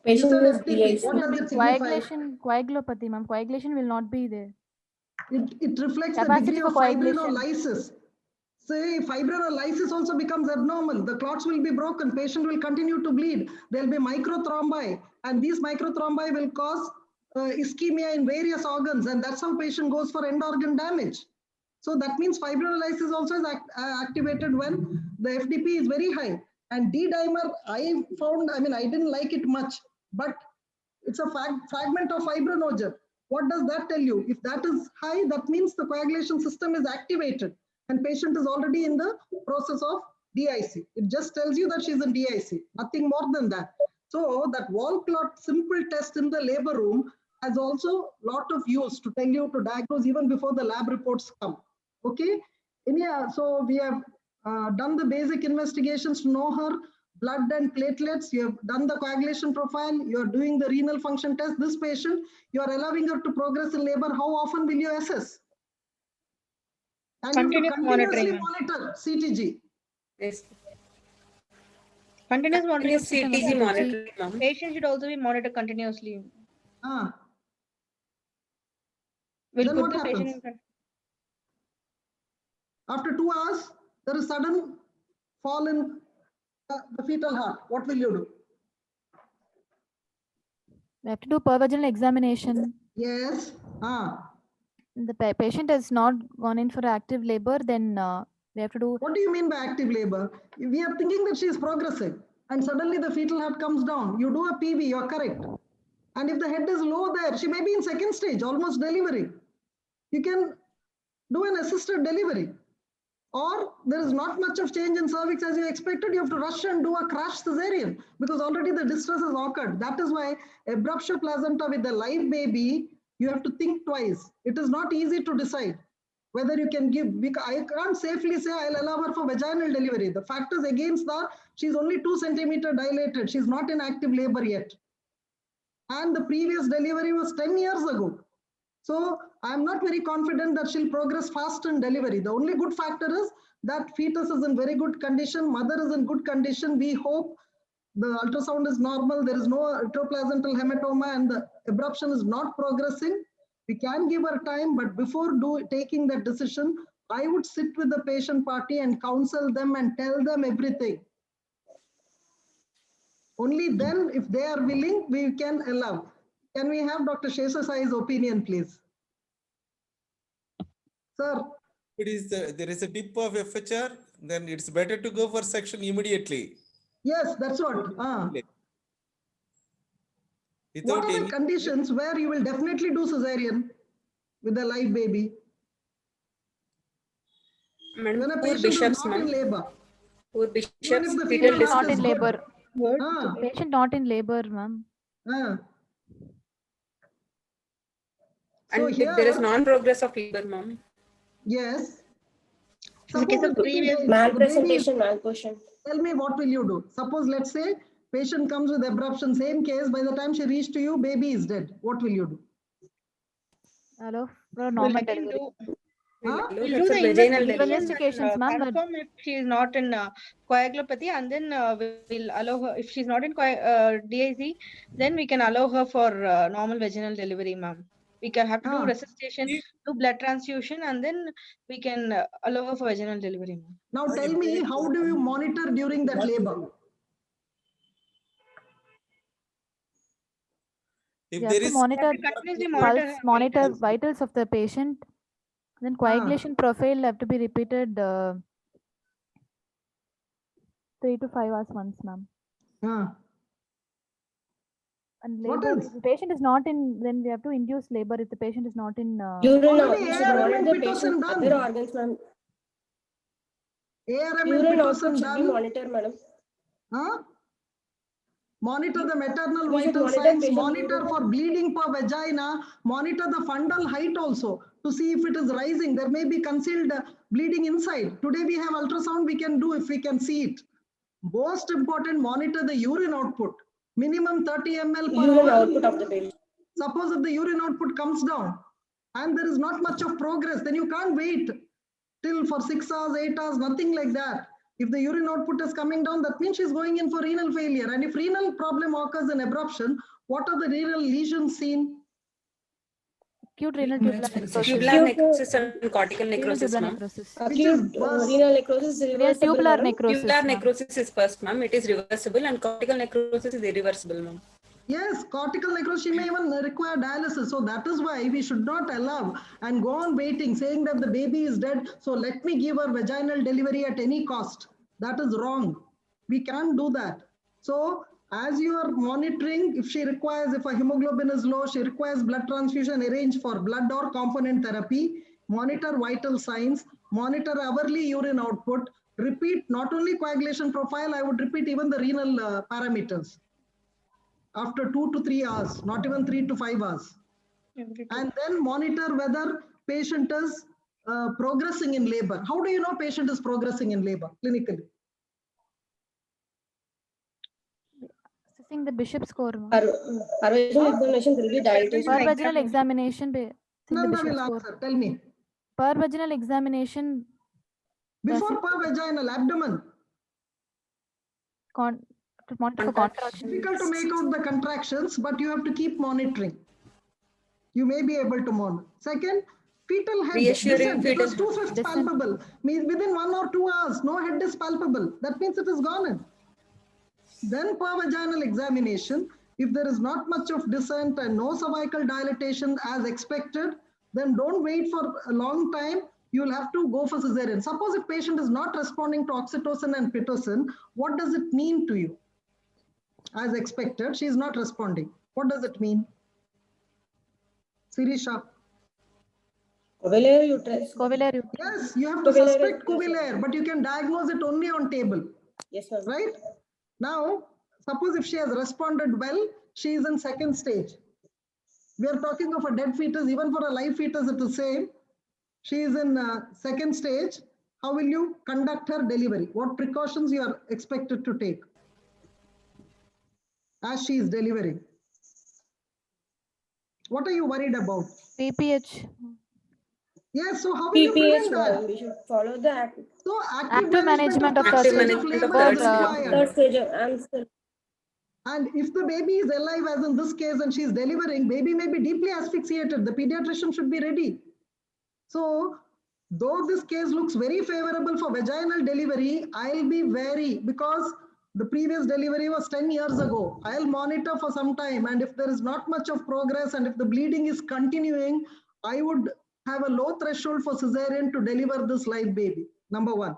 Patient It's an is FTP. DIC. What does it signify? Coagulopathy, ma'am. Coagulation will not be there. It reflects the Capacity degree for of coagulation. fibrinolysis. Say fibrinolysis also becomes abnormal. The clots will be broken. Patient will continue to bleed. There will be microthrombi, and these microthrombi will cause ischemia in various organs, and that's how patient goes for end organ damage. So that means fibrinolysis also is activated when the FTP is very high. And D-dimer, I found, I didn't like it much, but it's a fragment of fibrinogen. What does that tell you? If that is high, that means the coagulation system is activated and patient is already in the process of DIC. It just tells you that she's in DIC, nothing more than that. So that wall clot simple test in the labor room has also lot of use to tell you to diagnose even before the lab reports come. Okay. So we have done the basic investigations to know her blood and platelets. You have done the coagulation profile. You are doing the renal function test. This patient, you are allowing her to progress in labor. How often will you assess? And Continuous continuously monitoring. monitor CTG. Yes. Continuous monitoring. CTG monitoring, ma'am. Patient should also be monitored continuously. We'll Then put what the happens? patient in. After 2 hours, there is sudden fall in the fetal heart. What will you do? We have to do per-vaginal examination. Yes. The patient has not gone in for active labor, then we have to do. What do you mean by active labor? We are thinking that she is progressing and suddenly the fetal heart comes down. You do a PV, you are correct. And if the head is low there, she may be in second stage, almost delivery. You can do an assisted delivery. Or there is not much of change in cervix as you expected, you have to rush and do a crash cesarean because already the distress has occurred. That is why abruptio placenta with the live baby, you have to think twice. It is not easy to decide whether you can give. I can't safely say I'll allow her for vaginal delivery. The factors against that, she's only 2 centimeter dilated. She's not in active labor yet. And the previous delivery was 10 years ago. So I'm not very confident that she'll progress fast in delivery. The only good factor is that fetus is in very good condition, mother is in good condition. We hope the ultrasound is normal, there is no retroplacental hematoma and the abruption is not progressing. We can give her time, but before taking that decision, I would sit with the patient party and counsel them and tell them everything. Only then, if they are willing, we can allow. Can we have Dr. Shesasai's opinion, please? Sir. There is a dip of FHR, then it's better to go for section immediately. Yes, that's what. What are the conditions where you will definitely do cesarean with a live baby? Madam, when a patient is not in labor. Poor bishops, fetal is not in labor. Patient not in labor, ma'am. And so if there is non-progress of labor, ma'am. Yes. Malpresentation, malposition. Tell me, what will you do? Suppose, let's say, patient comes with abruption, same case, by the time she reached to you, baby is dead. What will you do? Hello? Normal delivery. We'll do the investigations, ma'am. Confirm if she is not in coagulopathy, and then we'll allow her. If she's not in DIC, then we can allow her for normal vaginal delivery, ma'am. We can have to do resuscitation, do blood transfusion, and then we can allow her for vaginal delivery, ma'am. Now tell me, how do you monitor during that labor? If you have to monitor vitals of the patient. Then coagulation profile have to be repeated 3 to 5 hours once, ma'am. And labor, if the patient is not in, then we have to induce labor if the patient is not in. Urine other organs, ma'am. Urine output should be monitored, madam. Monitor the maternal vital signs, monitor for bleeding per vagina, monitor the fundal height also to see if it is rising. There may be concealed bleeding inside. Today we have ultrasound, we can do if we can see it. Most important, monitor the urine output. Minimum 30 ml per urine hour. Output of the patient. Suppose if the urine output comes down and there is not much of progress, then you can't wait till for 6 hours, 8 hours, nothing like that. If the urine output is coming down, that means she's going in for renal failure. And if renal problem occurs in abruption, what are the renal lesions seen? Acute renal tubular necrosis. Tubular necrosis and cortical Renal necrosis, tubular ma'am. necrosis. Acute renal necrosis is Renal reversible, tubular madam. necrosis. Tubular ma'am. necrosis is first, ma'am. It is reversible, and cortical necrosis is irreversible, ma'am. Yes, cortical necrosis, she may even require dialysis. So that is why we should not allow and go on waiting, saying that the baby is dead. So let me give her vaginal delivery at any cost. That is wrong. We can't do that. So as you are monitoring, if she requires, if a hemoglobin is low, she requires blood transfusion, arrange for blood or component therapy, monitor vital signs, monitor hourly urine output, repeat not only coagulation profile, I would repeat even the renal parameters after 2 to 3 hours, not even 3 to 5 hours. And then monitor whether patient is progressing in labor. How do you know patient is progressing in labor clinically? Assessing the Bishop score. ma'am. Per vaginal examination, there will be dilatation. Per vaginal examination. The Nanda Bishop will score. answer. Tell me. Per vaginal examination. Before per vaginal abdomen. To monitor for contraction. Difficult to make out the contractions, but you have to keep monitoring. You may be able to monitor. Second, fetal head Reassuring descent, because fetal 2/5 descent. palpable. Means within 1 or 2 hours, no head is palpable. That means it is gone in. Then per vaginal examination, if there is not much of descent and no cervical dilatation as expected, then don't wait for a long time. You'll have to go for cesarean. Suppose if patient is not responding to oxytocin and pitocin, what does it mean to you? As expected, she is not responding. What does it mean? Sirisha. Covalent uterus. Covalent uterus. Yes, you have to Covalent suspect uterus. covalent, but you can diagnose it only on table, Yes, ma'am. right? Now, suppose if she has responded well, she is in second stage. We are talking of a dead fetus, even for a live fetus, it is same. She is in second stage. How will you conduct her delivery? What precautions you are expected to take as she is delivering? What are you worried about? PPH. Yes, so how will you PPH, prevent that? ma'am. We should follow the So Active management of third third stage stage. of labor Third is stage. required. third stage of answer. And if the baby is alive, as in this case, and she's delivering, baby may be deeply asphyxiated. The pediatrician should be ready. So, though this case looks very favorable for vaginal delivery, I'll be wary because the previous delivery was 10 years ago. I'll monitor for some time. And if there is not much of progress and if the bleeding is continuing, I would have a low threshold for cesarean to deliver this live baby. Number one.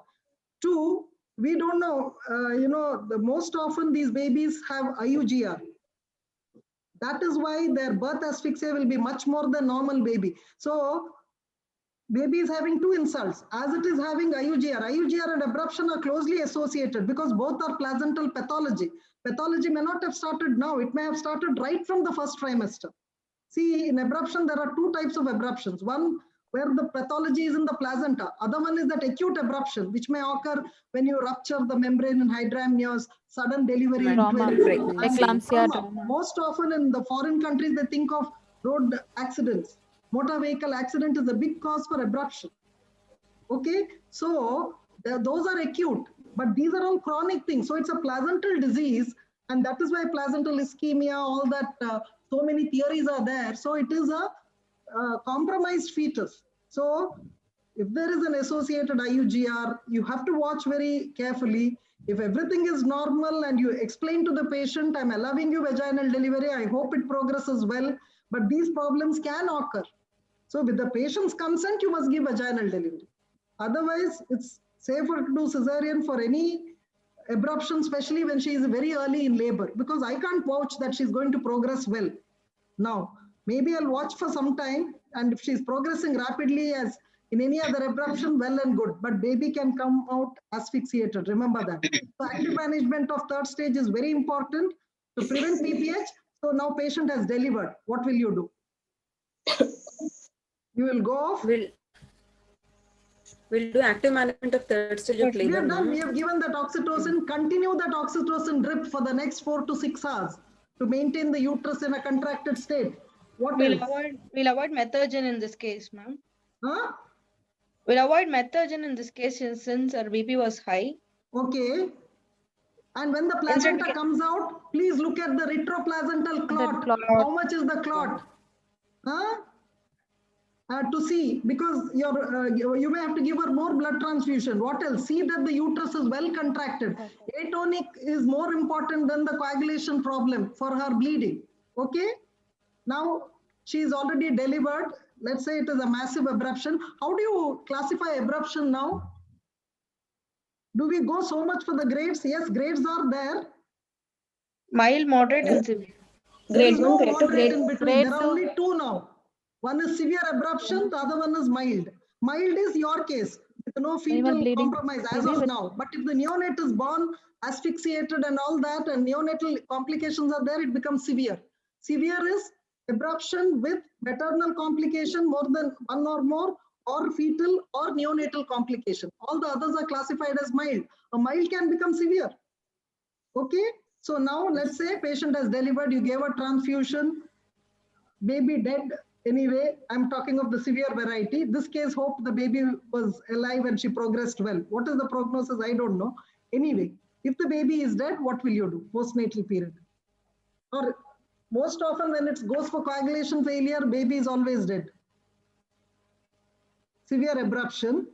Two, we don't know, the most often these babies have IUGR. That is why their birth asphyxia will be much more than normal baby. So baby is having two insults as it is having IUGR. IUGR and abruption are closely associated because both are placental pathology. Pathology may not have started now. It may have started right from the first trimester. See, in abruption, there are two types of abruptions. One where the pathology is in the placenta. Other one is that acute abruption, which may occur when you rupture the membrane in hydramnios, sudden delivery in Trauma, twins, pregnancy. and Eclampsia, trauma. trauma. Most often in the foreign countries, they think of road accidents. Motor vehicle accident is a big cause for abruption. Okay, so those are acute, but these are all chronic things. So it's a placental disease, and that is why placental ischemia, all that, so many theories are there. So it is a compromised fetus. So if there is an associated IUGR, you have to watch very carefully. If everything is normal and you explain to the patient, I'm allowing you vaginal delivery, I hope it progresses well, but these problems can occur. So with the patient's consent, you must give vaginal delivery. Otherwise, it's safer to do cesarean for any abruption, especially when she is very early in labor, because I can't vouch that she's going to progress well. Now, maybe I'll watch for some time, and if she's progressing rapidly as in any other abruption, well and good, but baby can come out asphyxiated. Remember that. So active management of third stage is very important to prevent PPH. So now patient has delivered. What will you do? You will go off. We'll do active management of third stage of We labor. have done. ma'am. We have given that oxytocin. Continue that oxytocin drip for the next 4 to 6 hours to maintain the uterus in a contracted state. What We'll else? avoid methogen in this case, ma'am. Huh? We'll avoid methogen in this case since our BP was high. Okay. And when the placenta comes out, please look at the retroplacental clot. clot. How much is the clot? Huh? To see, because you may have to give her more blood transfusion. What else? See that the uterus is well contracted. Atonic is more important than the coagulation problem for her bleeding. Okay. Now she is already delivered. Let's say it is a massive abruption. How do you classify abruption now? Do we go so much for the grades? Yes, grades are there. Mild, moderate, and severe. There is Grade no 1, grade 2, moderate grade in between. grade There are 2. only two now. One is severe abruption, the other one is mild. Mild is your case, with no fetal bleeding, compromise as maybe of with- now. But if the neonate is born asphyxiated and all that, and neonatal complications are there, it becomes severe. Severe is abruption with maternal complication more than one or more, or fetal or neonatal complication. All the others are classified as mild. A mild can become severe. Okay, so now let's say patient has delivered, you gave a transfusion, baby dead anyway. I'm talking of the severe variety. This case, hope the baby was alive and she progressed well. What is the prognosis? I don't know. Anyway, if the baby is dead, what will you do? Postnatal period. Or most often when it goes for coagulation failure, baby is always dead. Severe abruption,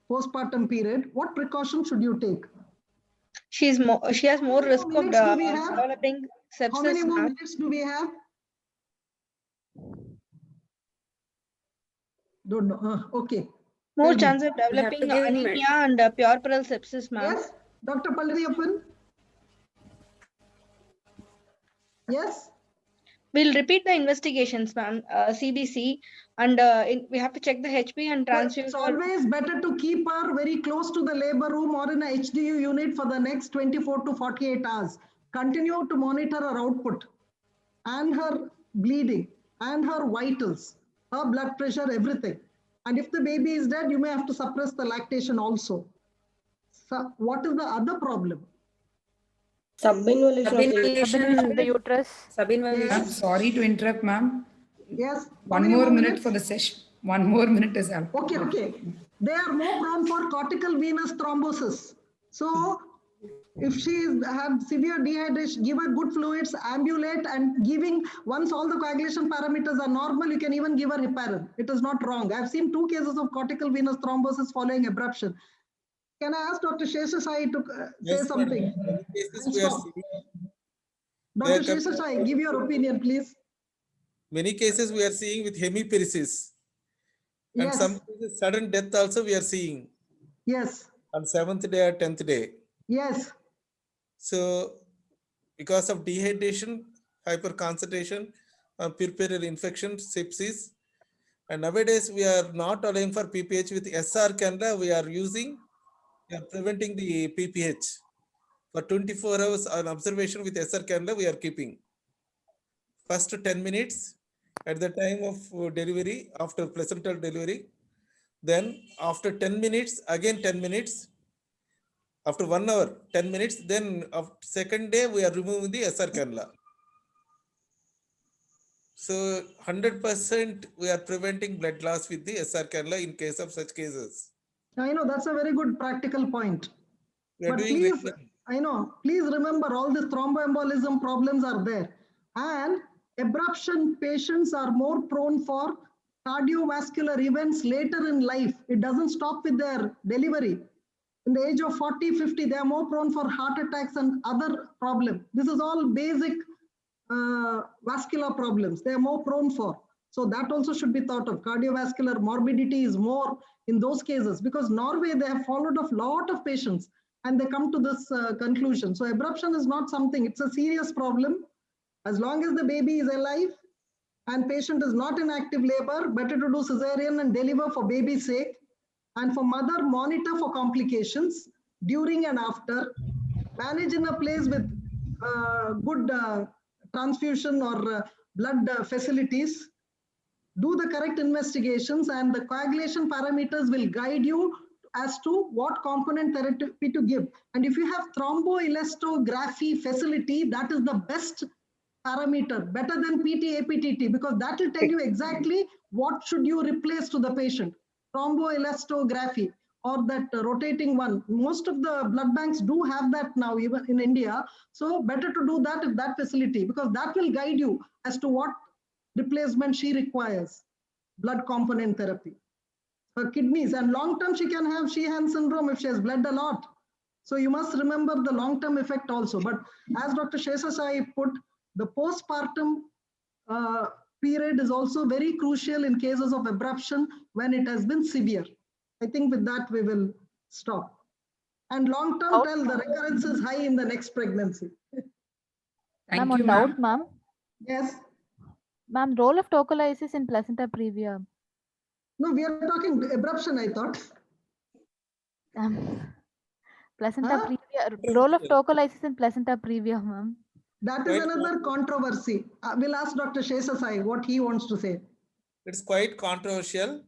postpartum period, what precaution should you take? She has more risk of minutes do we have? developing sepsis. How many more ma'am. minutes do we have? Don't know. Okay. More Tell me. chance of have to developing give him anemia and puerperal sepsis, ma'am. Yes, Dr. Pallaviyappan? Yes? We'll repeat the investigations, ma'am. CBC, and we have to check the HP and But transfuse. it's always better to keep her very close to the labor room or in a HDU unit for the next 24 to 48 hours. Continue to monitor her output and her bleeding and her vitals, her blood pressure, everything. And if the baby is dead, you may have to suppress the lactation also. So what is the other problem? Subinvolution of the Subinvolution in the uterus. Subinvolution. Yes. I'm sorry to interrupt, ma'am. Yes. How One many more minute minutes? for the session. One more minute is up. Okay, okay. They are more prone for cortical venous thrombosis. So if she had severe dehydration, give her good fluids, ambulate, and giving, once all the coagulation parameters are normal, you can even give her heparin. It is not wrong. I've seen 2 cases of cortical venous thrombosis following abruption. Can I ask Dr. Sheshasai to say Yes, something? madam. Many cases And we are stop. seeing. Dr. There can- Sheshasai, give your opinion, please. Many cases we are seeing with hemiparesis. And Yes, some cases sudden death also we are seeing yes, on 7th day or 10th day. yes. So because of dehydration, hyperconcentration, puerperal infection, sepsis, and nowadays we are not allowing for PPH with SR cannula. We are preventing the PPH. For 24 hours on observation with SR cannula, we are keeping. First 10 minutes at the time of delivery, after placental delivery. Then after 10 minutes, again 10 minutes. After 1 hour, 10 minutes. Then after second day, we are removing the SR cannula. So 100% we are preventing blood loss with the SR cannula in case of such cases. I know that's a very good practical point. We are But doing please, regularly. I know, please remember all these thromboembolism problems are there. And abruption patients are more prone for cardiovascular events later in life. It doesn't stop with their delivery. In the age of 40, 50, they are more prone for heart attacks and other problems. This is all basic vascular problems. They are more prone for. So that also should be thought of. Cardiovascular morbidity is more in those cases because Norway, they have followed a lot of patients and they come to this conclusion. So abruption is not something, it's a serious problem. As long as the baby is alive and patient is not in active labor, better to do cesarean and deliver for baby's sake. And for mother, monitor for complications during and after. Manage in a place with good transfusion or blood facilities. Do the correct investigations and the coagulation parameters will guide you as to what component therapy to give. And if you have thromboelastography facility, that is the best parameter, better than PT, APTT, because that will tell you exactly what should you replace to the patient. Thromboelastography. or that rotating one. Most of the blood banks do have that now, even in India. So better to do that if that facility, because that will guide you as to what replacement she requires, blood component therapy. Her kidneys, and long term she can have Sheehan syndrome if she has bled a lot. So you must remember the long term effect also. But as Dr. Shesasai put, the postpartum period is also very crucial in cases of abruption when it has been severe. I think with that we will stop. And long term tell the recurrence is high in the next pregnancy. Thank Ma'am, you, on doubt, ma'am. ma'am. Yes. Ma'am, role of tocolysis in placenta previa. No, we are talking abruption, I thought. Placenta Huh? previa, role of tocolysis in placenta previa, ma'am. That is Quite another controversy. We'll ask Dr. Shesasai what he wants to say. It's quite controversial,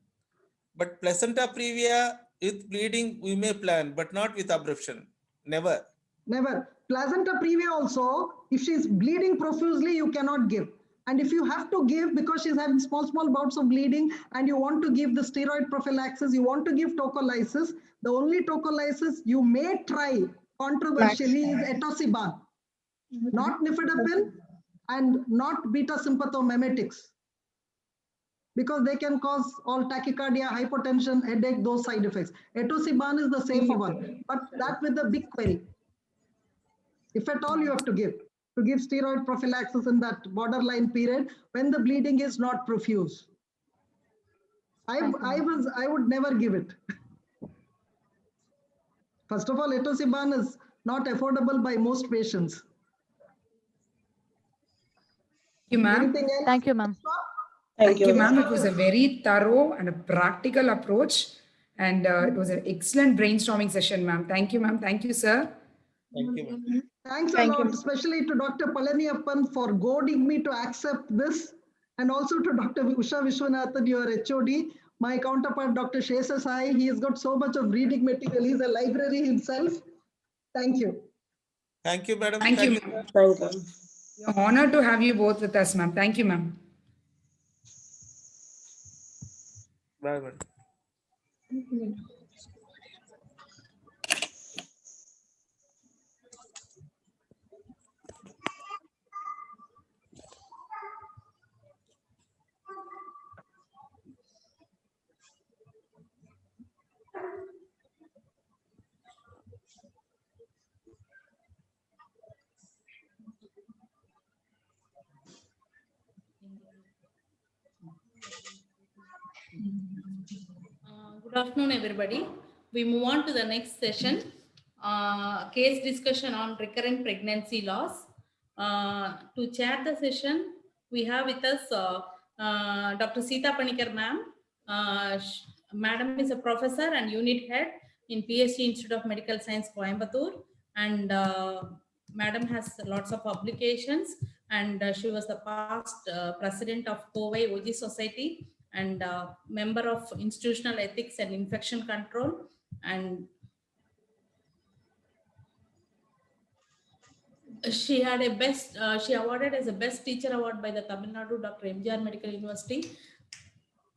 but placenta previa with bleeding we may plan, but not with abruption. Never. Never. Placenta previa also, if she's bleeding profusely, you cannot give. And if you have to give because she's having small bouts of bleeding and you want to give the steroid prophylaxis, you want to give tocolysis, the only tocolysis you may try controversially is etosiban, not nifedipine and not beta sympathomimetics, because they can cause all tachycardia, hypotension, headache, those side effects. Etosiban is the safer one, but that with a big query. If at all you have to give steroid prophylaxis in that borderline period when the bleeding is not profuse. I would never give it. First of all, etosiban is not affordable by most patients. Thank you, ma'am. Anything else? Thank you, ma'am. Thank you, ma'am. It was a very thorough and a practical approach, and it was an excellent brainstorming session, ma'am. Thank you, ma'am. Thank you, sir. Thank you, ma'am. Thanks a lot, especially to Dr. Palaniappan for goading me to accept this, and also to Dr. Usha Vishwanathan, your HOD, my counterpart, Dr. Shesasai. He has got so much of reading material. He's a library himself. Thank you. Thank you, madam. Thank you. Thank you. We're honored to have you both with us, ma'am. Thank you, ma'am. Bye, madam. Good afternoon, everybody. We move on to the next session, case discussion on recurrent pregnancy loss. To chair the session, we have with us Dr. Seetha Panikar ma'am. Madam is a professor and unit head in PhD Institute of Medical Science, Coimbatore, and Madam has lots of publications, and she was the past president of Kovai OG Society and member of Institutional Ethics and Infection Control, and she had a best, she awarded as a best teacher award by the Tamil Nadu Dr. MGR Medical University.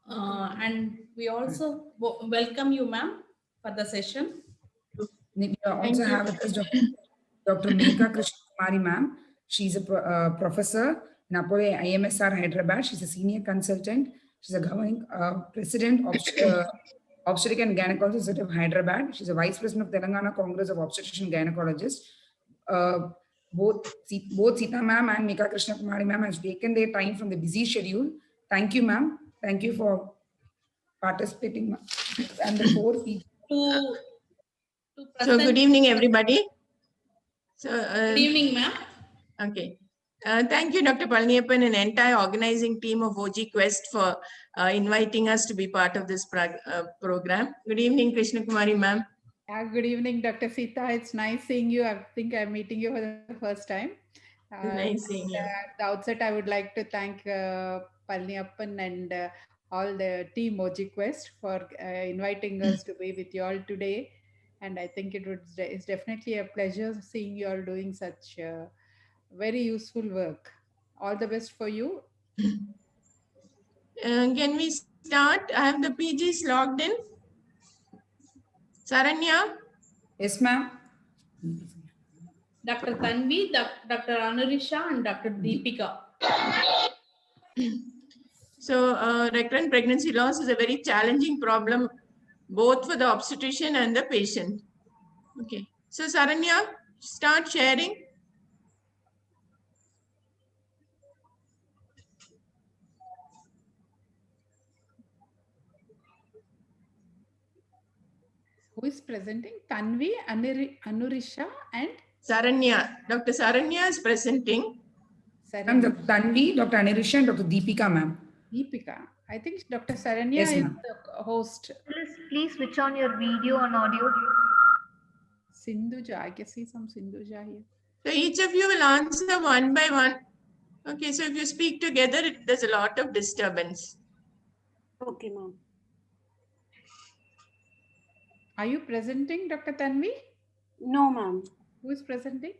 And we also welcome you, ma'am, for the session. We also have with us Dr. Megha Krishnakumari, ma'am. She's a professor in Apollo IMSR Hyderabad. She's a senior consultant. She's a governing president of Obstetric and Gynecology Society of Hyderabad. She's a vice president of Telangana Congress of Obstetrician and Gynecologists. Both Seetha ma'am and Megha Krishnakumari ma'am has taken their time from the busy schedule. Thank you, ma'am. Thank you for participating. And the four people. So good evening, everybody. So Good evening, ma'am. Okay. Thank you, Dr. Palaniappan and entire organizing team of OG Quest for inviting us to be part of this program. Good evening, Krishnakumari ma'am. Good evening, Dr. Seetha. It's nice seeing you. I think I'm meeting you for the first time. Nice seeing you. At the outset, I would like to thank Palaniappan and all the team OG Quest for inviting us to be with you all today. And I think it's definitely a pleasure seeing you all doing such very useful work. All the best for you. Can we start? I have the PGs logged in. Saranya, Yes, ma'am. Dr. Tanvi, Dr. Anurisha, and Dr. Deepika. so recurrent pregnancy loss is a very challenging problem, both for the obstetrician and the patient. Okay. So Saranya, start sharing. Who is presenting? Tanvi, Anurisha, and Saranya. Dr. Saranya is presenting. Ma'am, Dr. Tanvi, Dr. Anirisha, and Dr. Deepika, ma'am. Deepika. I think Dr. Saranya Yes, is ma'am. the host. Please switch on your video and audio. Sindhuja. I can see some Sindhuja here. So each of you will answer one by one. Okay, so if you speak together, there's a lot of disturbance. Okay, ma'am. Are you presenting, Dr. Tanvi? No, ma'am. Who is presenting?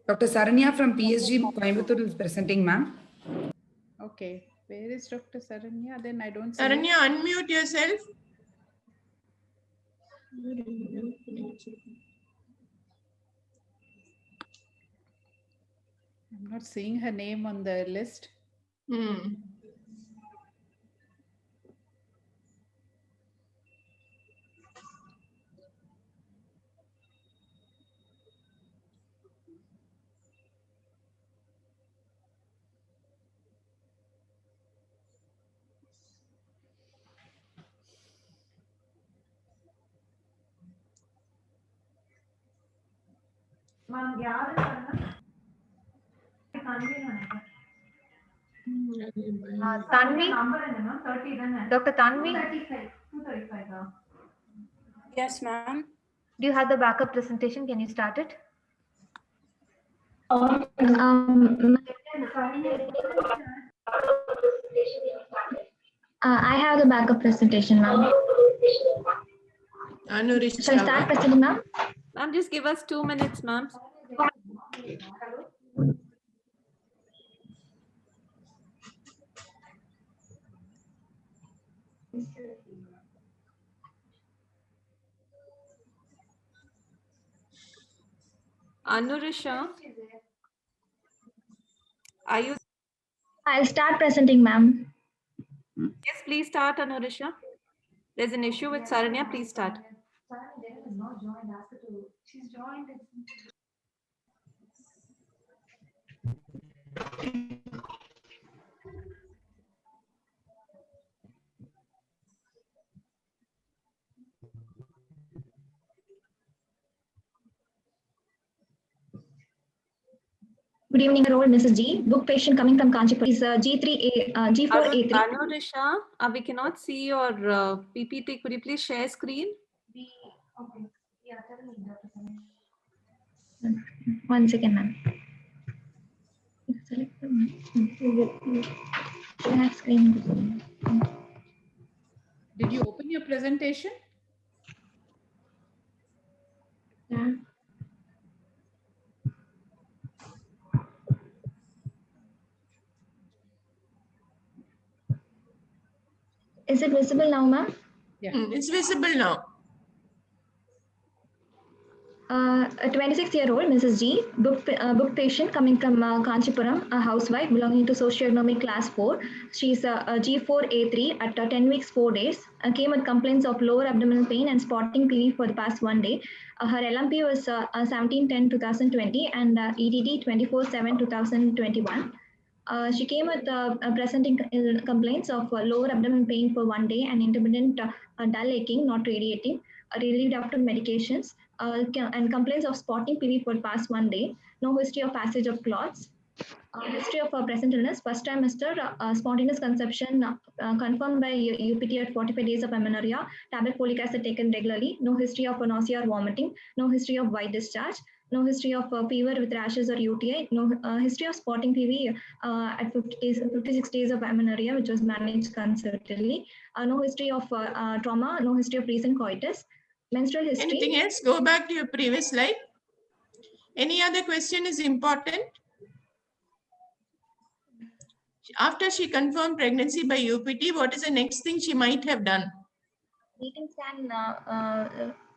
Dr. Saranya from PSG Coimbatore is presenting, ma'am. Okay. Where is Dr. Saranya? Then I don't see. Saranya, unmute yourself. I'm not seeing her name on the list. Tanvi, Dr. Tanvi. Yes, ma'am. Do you have the backup presentation? Can you start it? I have the backup presentation, ma'am. Anurisha. Shall I start presenting, ma'am? Ma'am, just give us 2 minutes, ma'am. Anurisha, are you? I'll start presenting, ma'am. Yes, please start, Anurisha. There's an issue with Saranya. Please start. She's joined. Good evening, role Mrs. G. Book patient coming from Kanchipur is G3A, G4A3. Anurisha, we cannot see your PPT. Could you please share screen? Okay. Yeah, tell me, Dr. Samesh. 1 second, ma'am. Select screen. Did you open your presentation? Yeah. Is it visible now, ma'am? Yeah. It's visible now. A 26-year-old Mrs. G, book patient coming from Kanchipuram, a housewife belonging to socioeconomic class 4. She's a G4A3 at 10 weeks, 4 days. Came with complaints of lower abdominal pain and spotting PV for the past 1 day. Her LMP was 17/10/2020 and EDD 24/7/2021. She came with presenting complaints of lower abdominal pain for 1 day and intermittent dull aching, not radiating, relieved after medications, and complaints of spotting PV for past 1 day. No history of passage of clots. History of present illness, first trimester, spontaneous conception confirmed by UPT at 45 days of amenorrhea, tablet folic acid taken regularly, no history of nausea or vomiting, no history of white discharge, no history of fever with rashes or UTI, no history of spotting PV at 56 days of amenorrhea, which was managed conservatively, no history of trauma, no history of recent coitus, menstrual history. Anything else? Go back to your previous slide. Any other question is important? After she confirmed pregnancy by UPT, what is the next thing she might have done? Meeting scan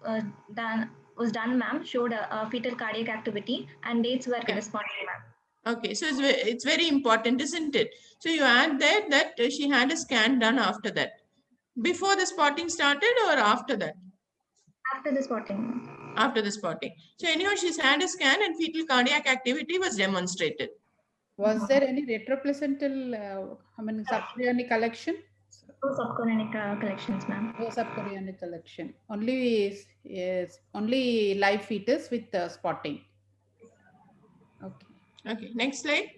was done, ma'am, showed fetal cardiac activity and dates were corresponding, ma'am. Okay, so it's very important, isn't it? So you add there that she had a scan done after that. Before the spotting started or after that? After the spotting. After the spotting. So anyhow, she's had a scan and fetal cardiac activity was demonstrated. Was there any retroplacental, subchorionic collection? No subchorionic collections, ma'am. No subchorionic collection. Only live fetus with spotting. Okay. Okay, next slide.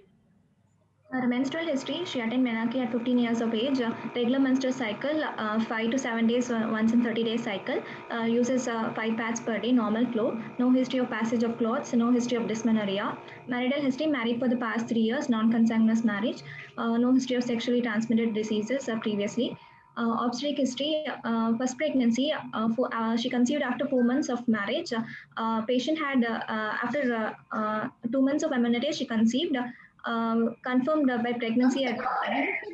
Her menstrual history, she attained menarche at 15 years of age, regular menstrual cycle, 5 to 7 days once in 30-day cycle, uses 5 pads per day, normal flow, no history of passage of clots, no history of dysmenorrhea, marital history, married for the past 3 years, non-consanguineous marriage, no history of sexually transmitted diseases previously. Obstetric history, first pregnancy, she conceived after 4 months of marriage. Patient had, after 2 months of amenorrhea, she conceived. Confirmed by pregnancy at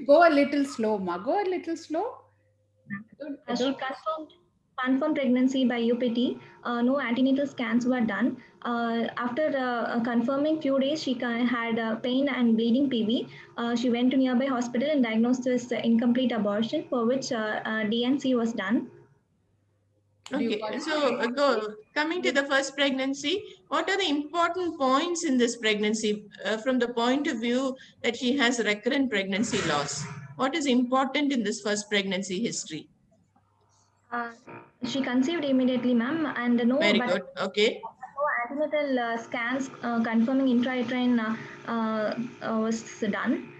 go a little slow, ma. Go a little slow. She confirmed pregnancy by UPT. No antenatal scans were done. After confirming few days, she had pain and bleeding PV. She went to nearby hospital and diagnosed this incomplete abortion, for which DNC was done. Okay, so coming to the first pregnancy, what are the important points in this pregnancy from the point of view that she has recurrent pregnancy loss? What is important in this first pregnancy history? She conceived immediately, ma'am, and no. Very good. Okay. No antenatal scans confirming intrauterine was done.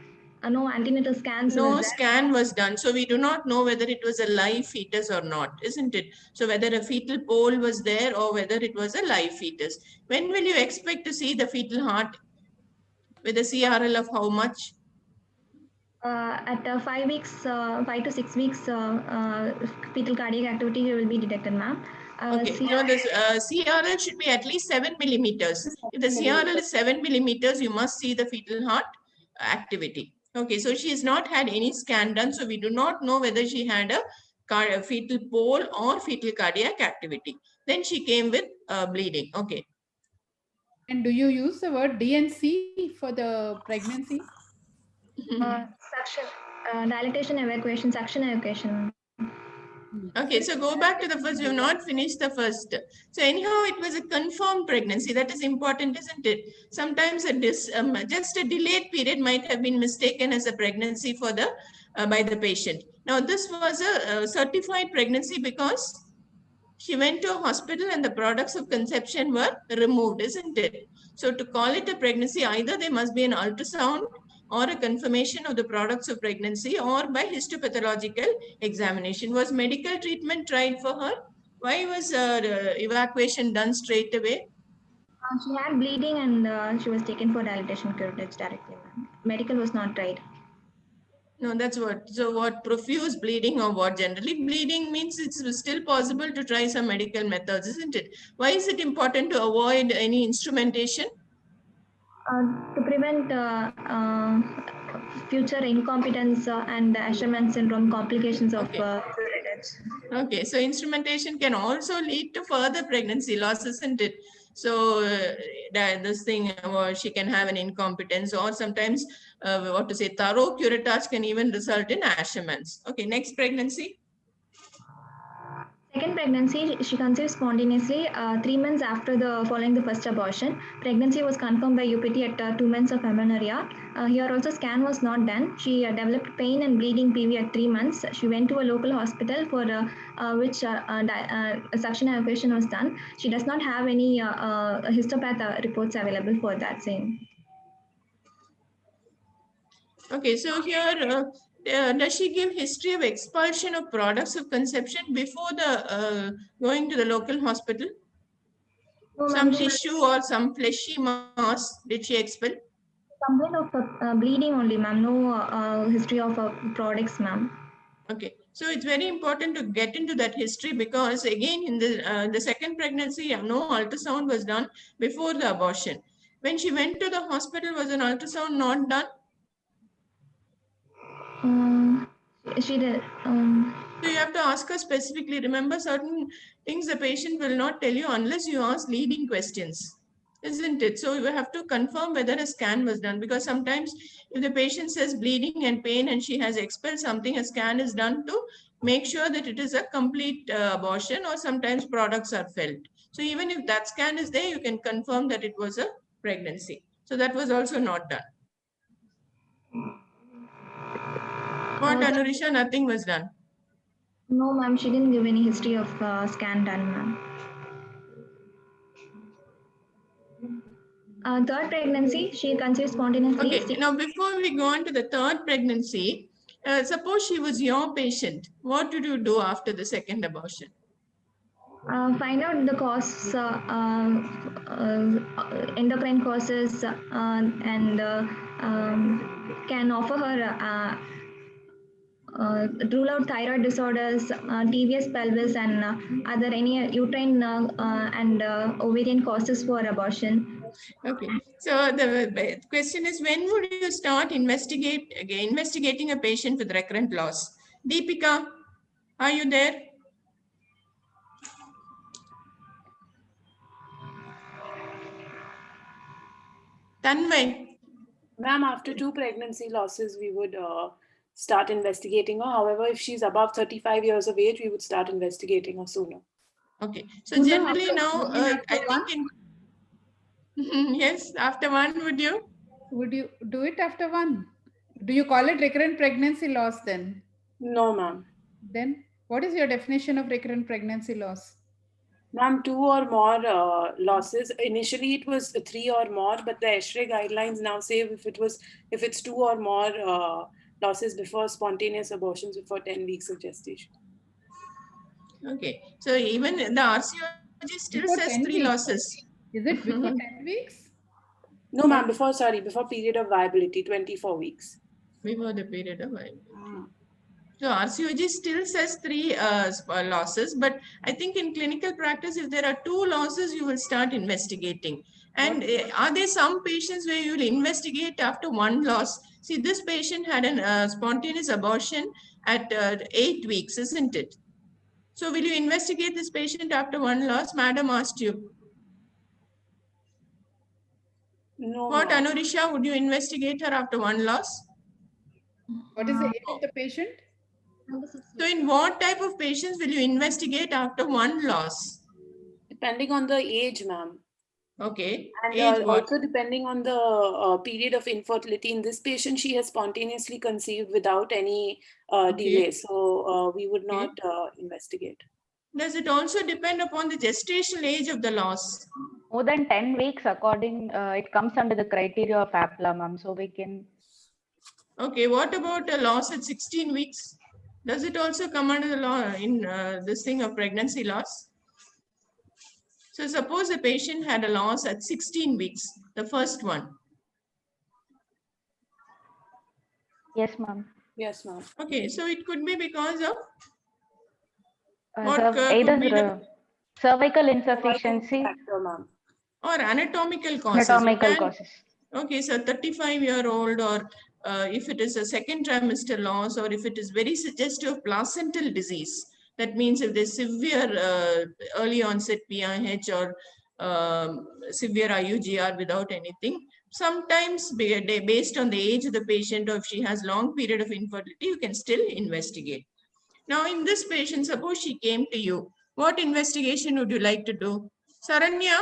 No antenatal scans. No scan was done. So we do not know whether it was a live fetus or not, isn't it? So whether a fetal pole was there or whether it was a live fetus. When will you expect to see the fetal heart with a CRL of how much? At 5 weeks, 5 to 6 weeks, fetal cardiac activity will be detected, ma'am. Okay, no, this CRL should be at least 7 millimeters. If the CRL is 7 millimeters, you must see the fetal heart activity. Okay, so she has not had any scan done, so we do not know whether she had a fetal pole or fetal cardiac activity. Then she came with bleeding. Okay. And do you use the word DNC for the pregnancy? Suction, dilatation, evacuation, suction, evacuation. Okay, so go back to the first. We have not finished the first. So anyhow, it was a confirmed pregnancy. That is important, isn't it? Sometimes just a delayed period might have been mistaken as a pregnancy for the by the patient. Now this was a certified pregnancy because she went to a hospital and the products of conception were removed, isn't it? So to call it a pregnancy, either there must be an ultrasound or a confirmation of the products of pregnancy or by histopathological examination. Was medical treatment tried for her? Why was evacuation done straight away? She had bleeding and she was taken for dilatation curettage directly. Medical was not tried. No, that's what. So what, profuse bleeding or what? Generally bleeding means it's still possible to try some medical methods, isn't it? Why is it important to avoid any instrumentation? To prevent future incompetence and Asherman syndrome complications of Okay, so instrumentation can also lead to further pregnancy loss, isn't it? So this thing, she can have an incompetence, or sometimes thorough curettage can even result in Asherman's. Okay, next pregnancy. Second pregnancy, she conceived spontaneously 3 months after following the first abortion. Pregnancy was confirmed by UPT at 2 months of amenorrhea. Here also scan was not done. She developed pain and bleeding PV at 3 months. She went to a local hospital for which suction evacuation was done. She does not have any histopath reports available for that same. Okay, so here does she give history of expulsion of products of conception before the going to the local hospital? No, some tissue or some fleshy mass, did she expel? Complaint of bleeding only, ma'am. No history of products, ma'am. Okay, so it's very important to get into that history because again in the second pregnancy, no ultrasound was done before the abortion. When she went to the hospital, was an ultrasound not done? she did. So you have to ask her specifically. Remember, certain things the patient will not tell you unless you ask leading questions, isn't it? So you have to confirm whether a scan was done, because sometimes if the patient says bleeding and pain and she has expelled something, a scan is done to make sure that it is a complete abortion, or sometimes products are felt. So even if that scan is there, you can confirm that it was a pregnancy. So that was also not done. What, Anurisha? Nothing was done. No, ma'am, she didn't give any history of scan done, ma'am. Third pregnancy, she conceived spontaneously. Okay, now before we go on to the third pregnancy, suppose she was your patient, what did you do after the second abortion? Find out the causes, endocrine causes, and can offer her rule out thyroid disorders, devious pelvis, and are there any uterine and ovarian causes for abortion? Okay, so the question is, when would you start investigating a patient with recurrent loss? Deepika, are you there? Tanmay. Ma'am, after 2 pregnancy losses, we would start investigating her. However, if she's above 35 years of age, we would start investigating her sooner. Okay, so generally now, I think yes, after 1, would you? Would you do it after 1? Do you call it recurrent pregnancy loss then? No, ma'am. Then what is your definition of recurrent pregnancy loss? Ma'am, 2 or more losses. Initially, it was 3 or more, but the ESHRE guidelines now say if it's 2 or more losses before spontaneous abortions before 10 weeks of gestation. Okay, so even the RCOG still Before says 10 3 weeks. losses. Is it before 10 weeks? No, ma'am, before period of viability, 24 weeks. Before the period of viability. So RCOG still says 3 losses, but I think in clinical practice, if there are 2 losses, you will start investigating. And are there some patients where you will investigate after 1 loss? See, this patient had a spontaneous abortion at 8 weeks, isn't it? So will you investigate this patient after 1 loss? Madam asked you. No. What, Anurisha, would you investigate her after 1 loss? What is the age of the patient? So in what type of patients will you investigate after 1 loss? Depending on the age, ma'am. Okay. And also depending on the period of infertility. In this patient, she has spontaneously conceived without any delay. So we would not investigate. Does it also depend upon the gestational age of the loss? More than 10 weeks, according, it comes under the criteria of APLA, ma'am. So we can. Okay, what about a loss at 16 weeks? Does it also come under the law in this thing of pregnancy loss? So suppose a patient had a loss at 16 weeks, the first one. Yes, ma'am. Yes, ma'am. Okay, so it could be because of either cervical insufficiency or anatomical causes. Anatomical causes. Okay, so 35-year-old, or if it is a second trimester loss, or if it is very suggestive of placental disease, that means if there's severe early onset PIH or severe IUGR without anything, sometimes based on the age of the patient, or if she has long period of infertility, you can still investigate. Now in this patient, suppose she came to you, what investigation would you like to do? Saranya,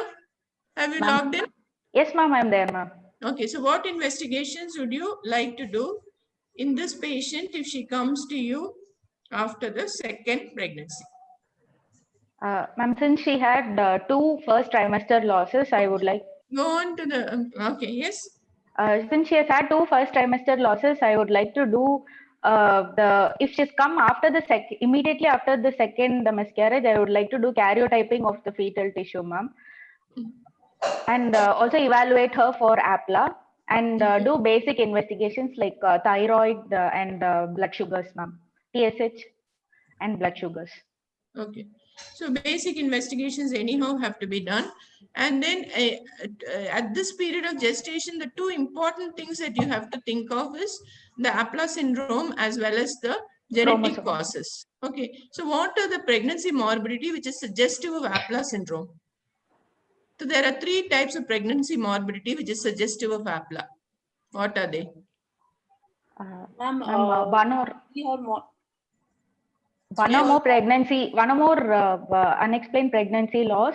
have you logged in? Yes, ma'am, I'm there, ma'am. Okay, so what investigations would you like to do in this patient if she comes to you after the second pregnancy? Ma'am, since she had 2 first trimester losses, I would like. Go on to the, okay, yes. Since she has had 2 first trimester losses, I would like to do if she's come after the immediately after the second miscarriage, I would like to do karyotyping of the fetal tissue, ma'am. And also evaluate her for APLA and do basic investigations like thyroid and blood sugars, ma'am. TSH and blood sugars. Okay. So basic investigations anyhow have to be done. And then at this period of gestation, the 2 important things that you have to think of is the APLA syndrome as well as the Genetic causes. Okay. So what are the pregnancy morbidity which is suggestive of APLA syndrome? So there are 3 types of pregnancy morbidity which is suggestive of APLA. What are they? One or more pregnancy, one or more unexplained pregnancy loss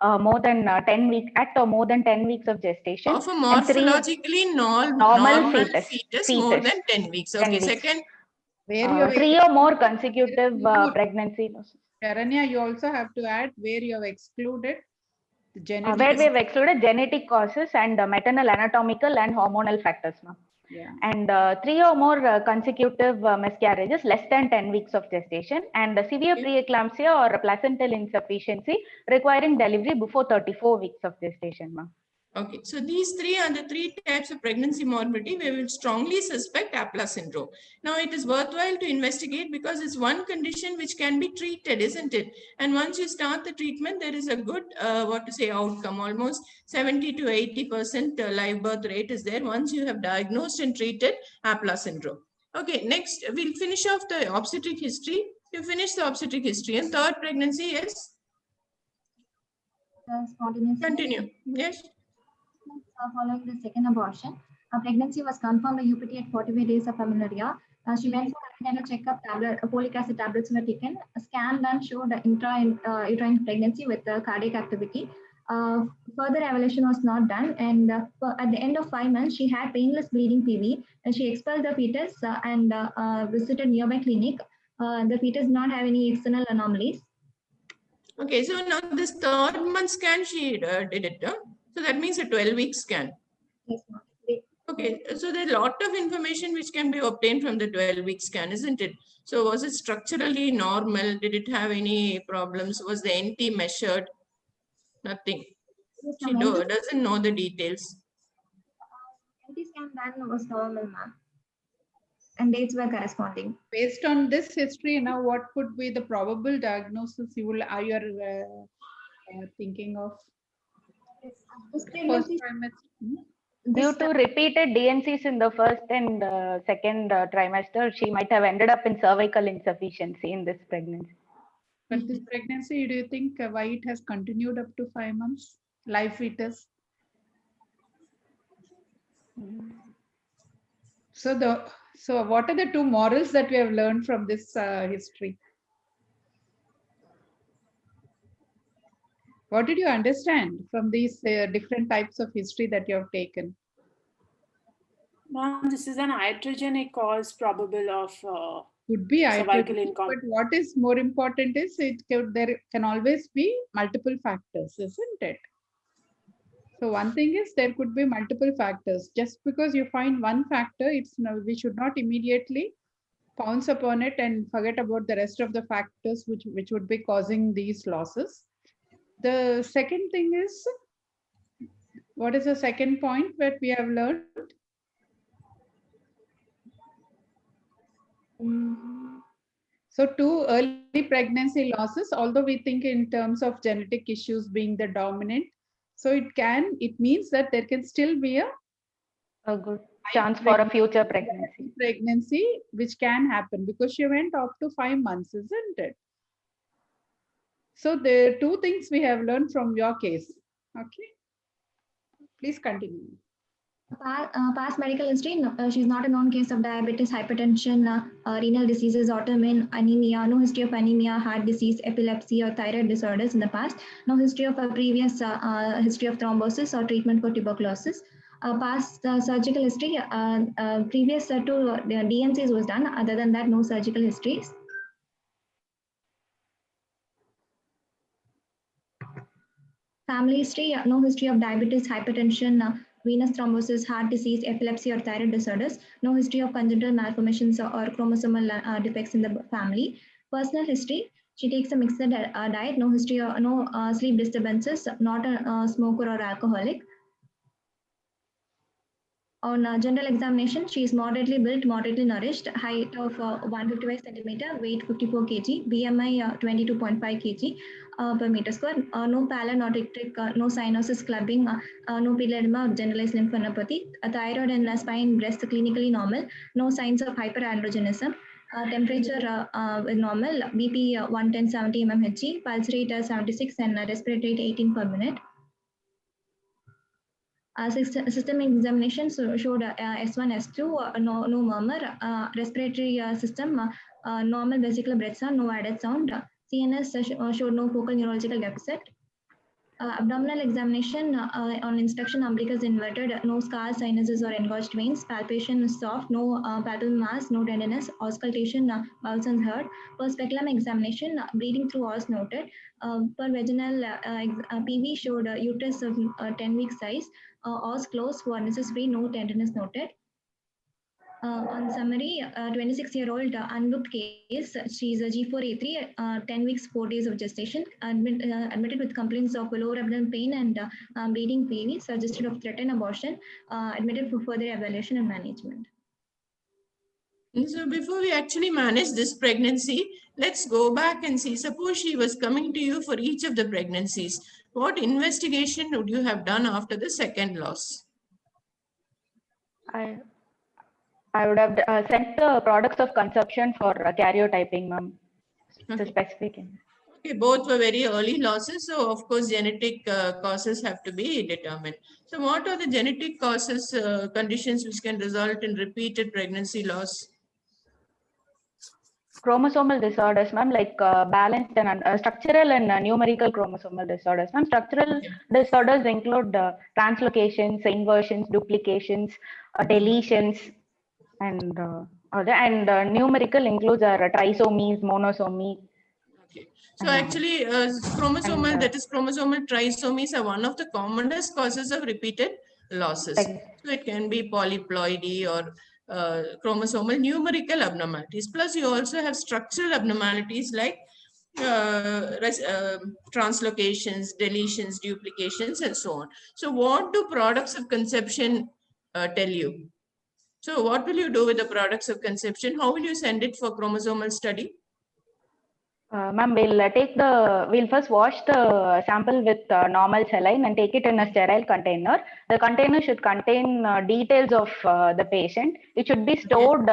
more than 10 weeks at more than 10 weeks of gestation. Of a morphologically normal fetus more than 10 weeks. Okay, 10 weeks. Second. 3 or more consecutive pregnancy losses. Sharanya, you also have to add where you have excluded the genetic. Where we have excluded genetic causes and maternal anatomical and hormonal factors, ma'am. Yeah. And 3 or more consecutive miscarriages less than 10 weeks of gestation, and severe preeclampsia or placental insufficiency requiring delivery before 34 weeks of gestation, ma'am. Okay, so these 3 are the 3 types of pregnancy morbidity we will strongly suspect APLA syndrome. Now it is worthwhile to investigate because it's one condition which can be treated, isn't it? And once you start the treatment, there is a good outcome. Almost 70 to 80% live birth rate is there once you have diagnosed and treated APLA syndrome. Okay, next we'll finish off the obstetric history. You finish the obstetric history, and third pregnancy is spontaneous. Continue. Yes. Following the second abortion, a pregnancy was confirmed by UPT at 45 days of amenorrhea. She went for a annual checkup. Folic acid tablets were taken. A scan done showed intrauterine pregnancy with cardiac activity. Further evaluation was not done, and at the end of 5 months, she had painless bleeding PV. And she expelled the fetus and visited nearby clinic. The fetus did not have any external anomalies. Okay, so now this 3rd month scan she did it. So that means a 12-week scan. Yes, ma'am. Okay, so there's a lot of information which can be obtained from the 12-week scan, isn't it? So was it structurally normal? Did it have any problems? Was the NT measured? Nothing. She doesn't know the details. NT scan done was normal, ma'am. And dates were corresponding. Based on this history, now what could be the probable diagnosis you are thinking of? Due to repeated DNCs in the first and second trimester, she might have ended up in cervical insufficiency in this pregnancy. But this pregnancy, do you think why it has continued up to 5 months? Live fetus. So what are the 2 morals that we have learned from this history? What did you understand from these different types of history that you have taken? Ma'am, this is an iatrogenic cause probable of could be cervical incontinence. But what is more important is there can always be multiple factors, isn't it? So one thing is there could be multiple factors. Just because you find one factor, we should not immediately pounce upon it and forget about the rest of the factors which would be causing these losses. The second thing is, what is the second point that we have learned? So 2 early pregnancy losses, although we think in terms of genetic issues being the dominant, so it means that there can still be a good chance for a future pregnancy, which can happen because she went up to 5 months, isn't it? So there are 2 things we have learned from your case. Okay, please continue. Past medical history, she's not a known case of diabetes, hypertension, renal diseases, autoimmune anemia, no history of anemia, heart disease, epilepsy, or thyroid disorders in the past, no history of a previous history of thrombosis or treatment for tuberculosis. Past surgical history, previous 2 DNCs was done. Other than that, no surgical histories. Family history, no history of diabetes, hypertension, venous thrombosis, heart disease, epilepsy, or thyroid disorders. No history of congenital malformations or chromosomal defects in the family. Personal history, she takes a mixed diet, no history of sleep disturbances, not a smoker or alcoholic. On general examination, she is moderately built, moderately nourished, height of 155 centimeter, weight 54 kg, BMI 22.5 kg per meter square. No pallor, not ectric, no cyanosis, clubbing, no pededema or generalized lymphadenopathy. Thyroid and spine, breast clinically normal. No signs of hyperandrogenism. Temperature normal, BP 110/70 mmHg, pulse rate 76 and respiratory rate 18 per minute. System examination showed S1, S2, no murmur. Respiratory system, normal vesicular breath sound, no added sound. CNS showed no focal neurological deficit. Abdominal examination on instruction, umbilicus inverted, no scars, sinuses, or engorged veins. Palpation is soft, no palpable mass, no tenderness. Auscultation, bowel sounds heard. Per speculum examination, bleeding through os noted. Per vaginal PV showed uterus of 10-week size. Os closed, warmness free, no tenderness noted. On summary, 26-year-old unbooked case. She's a G4A3, 10 weeks, 4 days of gestation, admitted with complaints of lower abdominal pain and bleeding PV, suggested of threatened abortion, admitted for further evaluation and management. So before we actually manage this pregnancy, let's go back and see, suppose she was coming to you for each of the pregnancies. What investigation would you have done after the second loss? I would have sent the products of conception for karyotyping, ma'am. Okay. Specific. Okay, both were very early losses, so of course genetic causes have to be determined. So what are the genetic causes, conditions which can result in repeated pregnancy loss? Chromosomal disorders, ma'am, like balanced and structural and numerical chromosomal disorders. Ma'am, structural disorders include translocations, inversions, duplications, deletions, and numerical includes trisomies, monosomy. Okay. So actually, chromosomal, that is chromosomal trisomies are one of the commonest causes of repeated losses. So it can be polyploidy or chromosomal numerical abnormalities. Plus, you also have structural abnormalities like translocations, deletions, duplications, and so on. So what do products of conception tell you? So what will you do with the products of conception? How will you send it for chromosomal study? Ma'am, we'll first wash the sample with normal saline and take it in a sterile container. The container should contain details of the patient. It should be stored,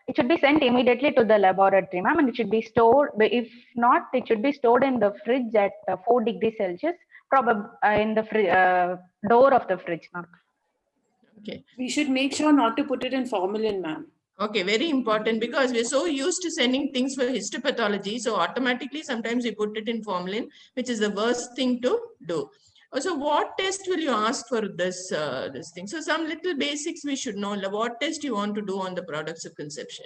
it should be sent immediately to the laboratory, ma'am, and it should be stored, if not, it should be stored in the fridge at 4 degrees Celsius, probably in the door of the fridge, ma'am. Okay. We should make sure not to put it in formalin, ma'am. Okay, very important, because we're so used to sending things for histopathology. So automatically, sometimes we put it in formalin, which is the worst thing to do. So what test will you ask for this thing? So some little basics we should know. What test you want to do on the products of conception?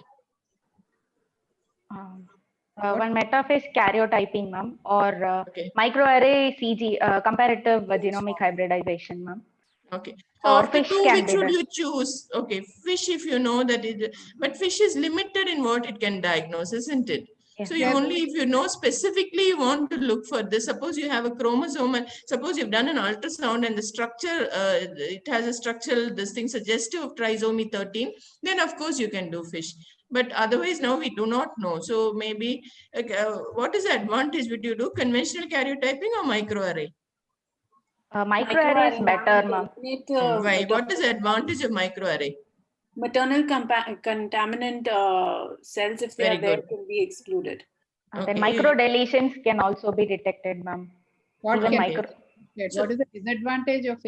One metaphase karyotyping, ma'am, or microarray CG, comparative genomic hybridization, ma'am. Okay. So of the two, which should you choose? Okay, fish, if you know that it, but fish is limited in what it can diagnose, isn't it? Yes. So you only, if you know specifically you want to look for this, suppose you have a chromosome, suppose you've done an ultrasound and the structure, it has a structural, this thing suggestive of trisomy 13, then of course you can do fish. But otherwise now we do not know. So maybe, what is the advantage? Would you do conventional karyotyping or microarray? Microarray is better, ma'am. Why? What is the advantage of microarray? Maternal contaminant cells, if they are there, can be excluded. And then micro deletions can also be detected, ma'am. What is the disadvantage of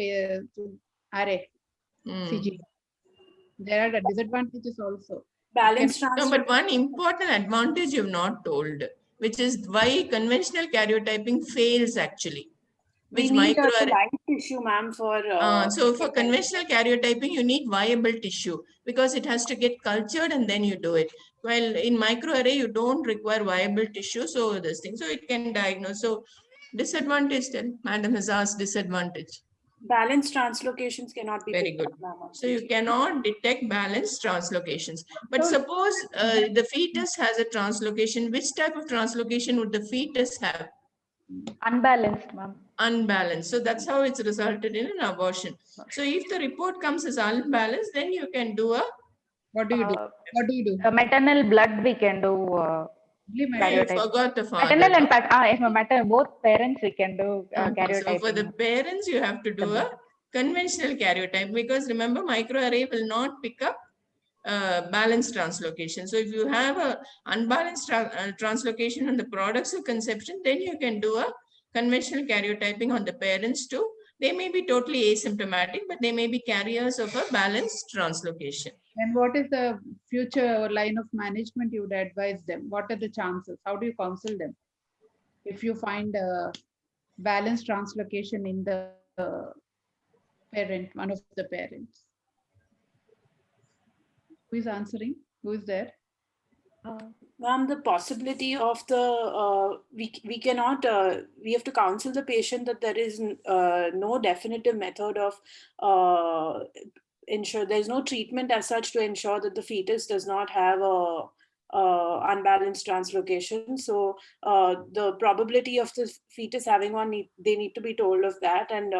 array CG? There are the disadvantages also. Balance no, but one important advantage you've not told, which is why conventional karyotyping fails actually. We need live tissue, ma'am, for... so for conventional karyotyping, you need viable tissue because it has to get cultured and then you do it. While in microarray, you don't require viable tissue. So this thing, so it can diagnose. So disadvantage then, madam has asked disadvantage. Balanced translocations cannot be very good. So you cannot detect balanced translocations. But suppose the fetus has a translocation. Which type of translocation would the fetus have? Unbalanced, ma'am. Unbalanced. So that's how it's resulted in an abortion. So if the report comes as unbalanced, then you can do a... What do you do? What do you do? Maternal blood we can do. I forgot the father. Maternal and maternal, both parents we can do karyotype. So for the parents, you have to do a conventional karyotype because remember, microarray will not pick up balanced translocation. So if you have a unbalanced translocation on the products of conception, then you can do a conventional karyotyping on the parents too. They may be totally asymptomatic, but they may be carriers of a balanced translocation. And what is the future line of management you would advise them? What are the chances? How do you counsel them? If you find a balanced translocation in the parent, one of the parents. Who is answering? Who is there? Ma'am, the possibility of the, we cannot, we have to counsel the patient that there is no definitive method of ensure, there's no treatment as such to ensure that the fetus does not have a unbalanced translocation. So the probability of the fetus having one, they need to be told of that. And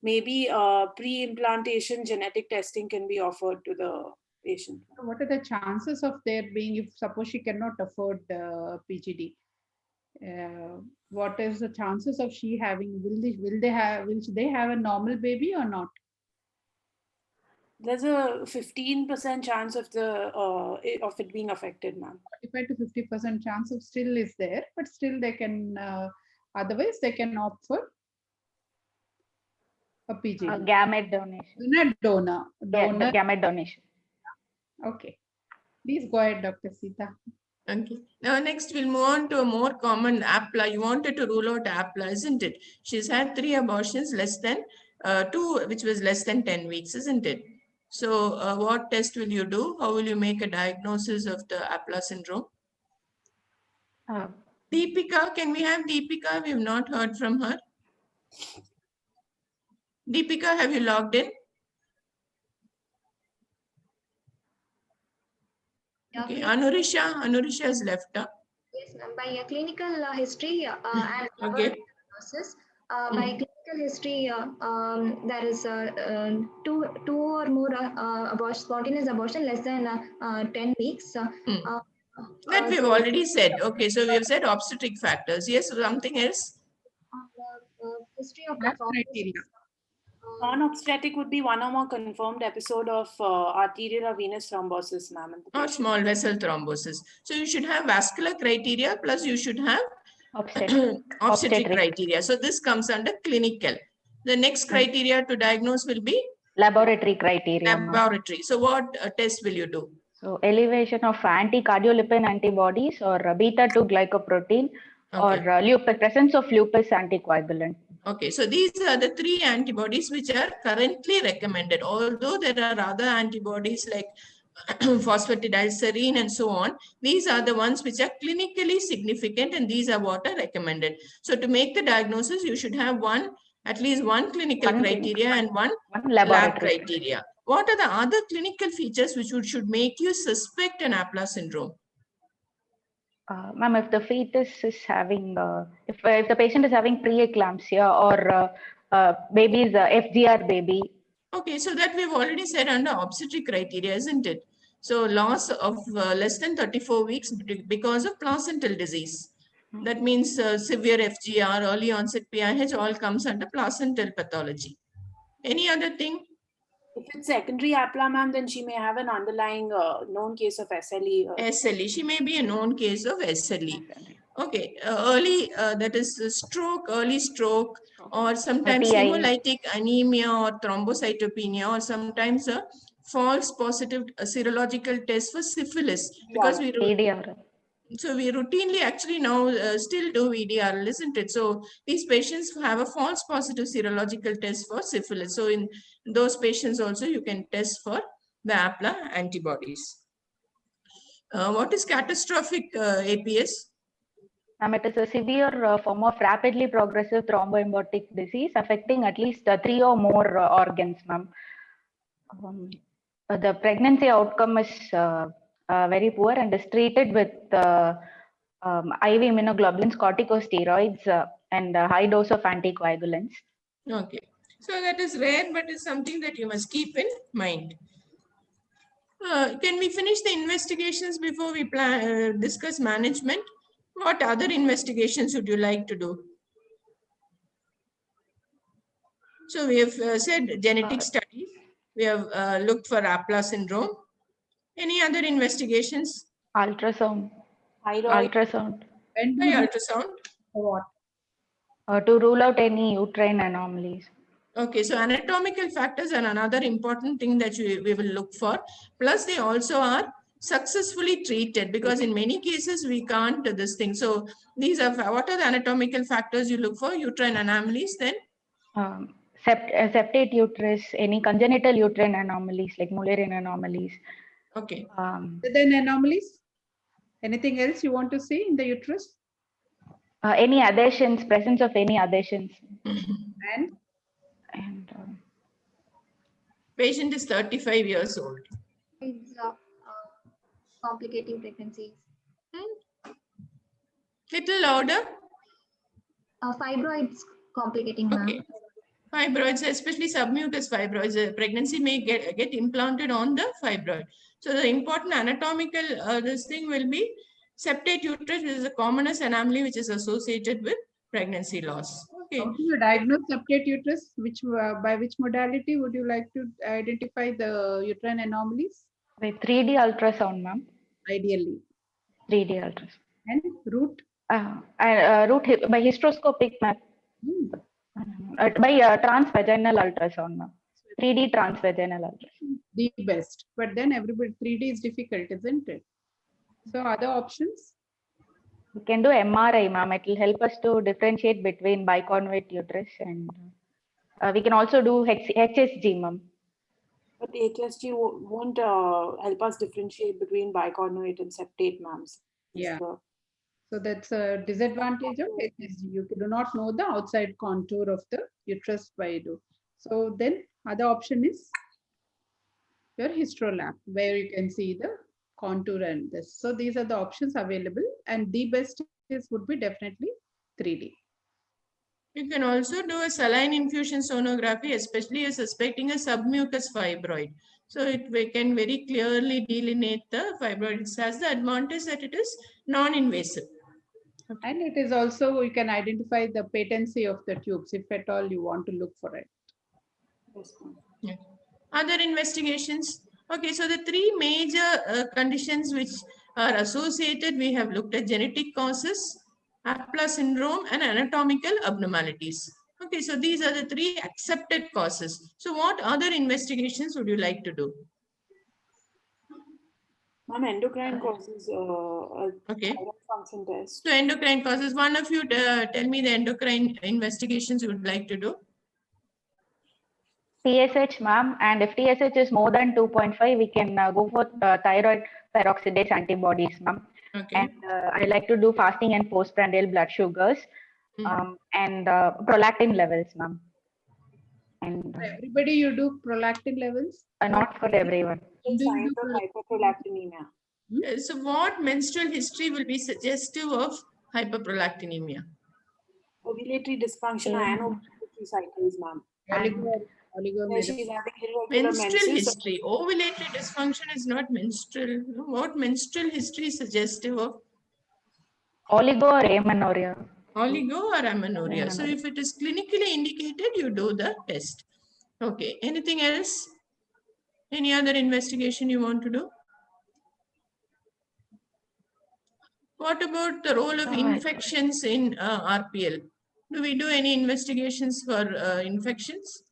maybe pre-implantation genetic testing can be offered to the patient. What are the chances of there being, if suppose she cannot afford PGD, what is the chances of she having, will they have a normal baby or not? There's a 15% chance of it being affected, ma'am. 45 to 50% chance of still is there, but still they can, otherwise they can opt for a PGD. Gamete donation. Not donor. Yeah, the gamete donation. Okay. Please go ahead, Dr. Sita. Okay. Now next we'll move on to a more common APLA. You wanted to rule out APLA, isn't it? She's had 3 abortions less than 2, which was less than 10 weeks, isn't it? So what test will you do? How will you make a diagnosis of the APLA syndrome? Deepika, can we have Deepika? We have not heard from her. Deepika, have you logged in? Okay, Anurisha has left. Yes, ma'am. By a clinical history and Okay. diagnosis, by clinical history, there is 2 or more spontaneous abortion less than 10 weeks. That we've already said. Okay, so we have said obstetric factors. Yes, something else? History of criteria. Non-obstetric would be 1 or more confirmed episode of arterial or venous thrombosis, ma'am. Or small vessel thrombosis. So you should have vascular criteria plus you should have obstetric criteria. So this comes under clinical. The next criteria to diagnose will be laboratory criteria. Laboratory. So what test will you do? So elevation of anti-cardiolipin antibodies or beta-2 glycoprotein or presence of lupus anticoagulant. Okay, so these are the 3 antibodies which are currently recommended. Although there are other antibodies like phosphatidylserine and so on, these are the ones which are clinically significant and these are what are recommended. So to make the diagnosis, you should have at least one clinical criteria and one lab criteria. What are the other clinical features which should make you suspect an APLA syndrome? Ma'am, if the fetus is having, if the patient is having preeclampsia or baby is a FGR baby. Okay, so that we've already said under obstetric criteria, isn't it? So loss of less than 34 weeks because of placental disease. That means severe FGR, early onset PIH, all comes under placental pathology. Any other thing? If it's secondary APLA, ma'am, then she may have an underlying known case of SLE. SLE, she may be a known case of SLE. Okay, early, that is stroke, early stroke, or sometimes hemolytic anemia or thrombocytopenia, or sometimes a false positive serological test for syphilis. Because we routinely actually now still do VDRL, isn't it? So these patients have a false positive serological test for syphilis. So in those patients also you can test for the APLA antibodies. What is catastrophic APS? It is a severe form of rapidly progressive thromboembolic disease affecting at least 3 or more organs, ma'am. The pregnancy outcome is very poor and is treated with IV immunoglobulins, corticosteroids, and a high dose of anticoagulants. Okay, so that is rare, but it's something that you must keep in mind. Can we finish the investigations before we discuss management? What other investigations would you like to do? So we have said genetic studies. We have looked for APLA syndrome. Any other investigations? Ultrasound. Thyroid. Ultrasound. By ultrasound? What? To rule out any uterine anomalies. Okay, so anatomical factors are another important thing that we will look for. Plus, they also are successfully treated, because in many cases we can't do this thing. So these are, what are the anatomical factors you look for? Uterine anomalies, then? Septate uterus, any congenital uterine anomalies like Mullerian anomalies. Okay. Then anomalies? Anything else you want to see in the uterus? Any adhesions, presence of any adhesions. And patient is 35 years old. It's complicating pregnancies. Little louder. Fibroids complicating, ma'am. Okay. Fibroids, especially submucous fibroids, pregnancy may get implanted on the fibroid. So the important anatomical this thing will be septate uterus, which is the commonest anomaly which is associated with pregnancy loss. Okay. How do you diagnose septate uterus? By which modality would you like to identify the uterine anomalies? By 3D ultrasound, ma'am. Ideally. 3D ultrasound. And root? Root by hysteroscopic map. By transvaginal ultrasound, ma'am. 3D transvaginal ultrasound. The best. But then everybody 3D is difficult, isn't it? So other options? We can do MRI, ma'am. It will help us to differentiate between biconvate uterus, and we can also do HSG, ma'am. But HSG won't help us differentiate between biconvate and septate, ma'am. Yeah. So that's a disadvantage of HSG. You do not know the outside contour of the uterus by do. So then other option is your hysterolab, where you can see the contour and this. So these are the options available, and the best would be definitely 3D. You can also do a saline infusion sonography, especially if suspecting a submucous fibroid. So we can very clearly delineate the fibroid. It has the advantage that it is non-invasive. And it is also, you can identify the patency of the tubes if at all you want to look for it. Yeah. Other investigations. Okay, so the three major conditions which are associated, we have looked at genetic causes, Apla syndrome, and anatomical abnormalities. Okay, so these are the three accepted causes. So what other investigations would you like to do? Ma'am, endocrine causes okay. function test. So endocrine causes, one of you tell me the endocrine investigations you would like to do. TSH, ma'am, and if TSH is more than 2.5, we can go for thyroid peroxidase antibodies, ma'am. Okay. And I like to do fasting and postprandial blood sugars and prolactin levels, ma'am. And for everybody, you do prolactin levels? Not for everyone. Signs of hyperprolactinemia. So what menstrual history will be suggestive of hyperprolactinemia? Ovulatory dysfunction and ovulatory cycles, ma'am. Menstrual history. Ovulatory dysfunction is not menstrual. What menstrual history is suggestive of? Oligo or amenorrhea. Oligo or amenorrhea. So if it is clinically indicated, you do the test. Okay. Anything else? Any other investigation you want to do? What about the role of infections in RPL? Do we do any investigations for infections?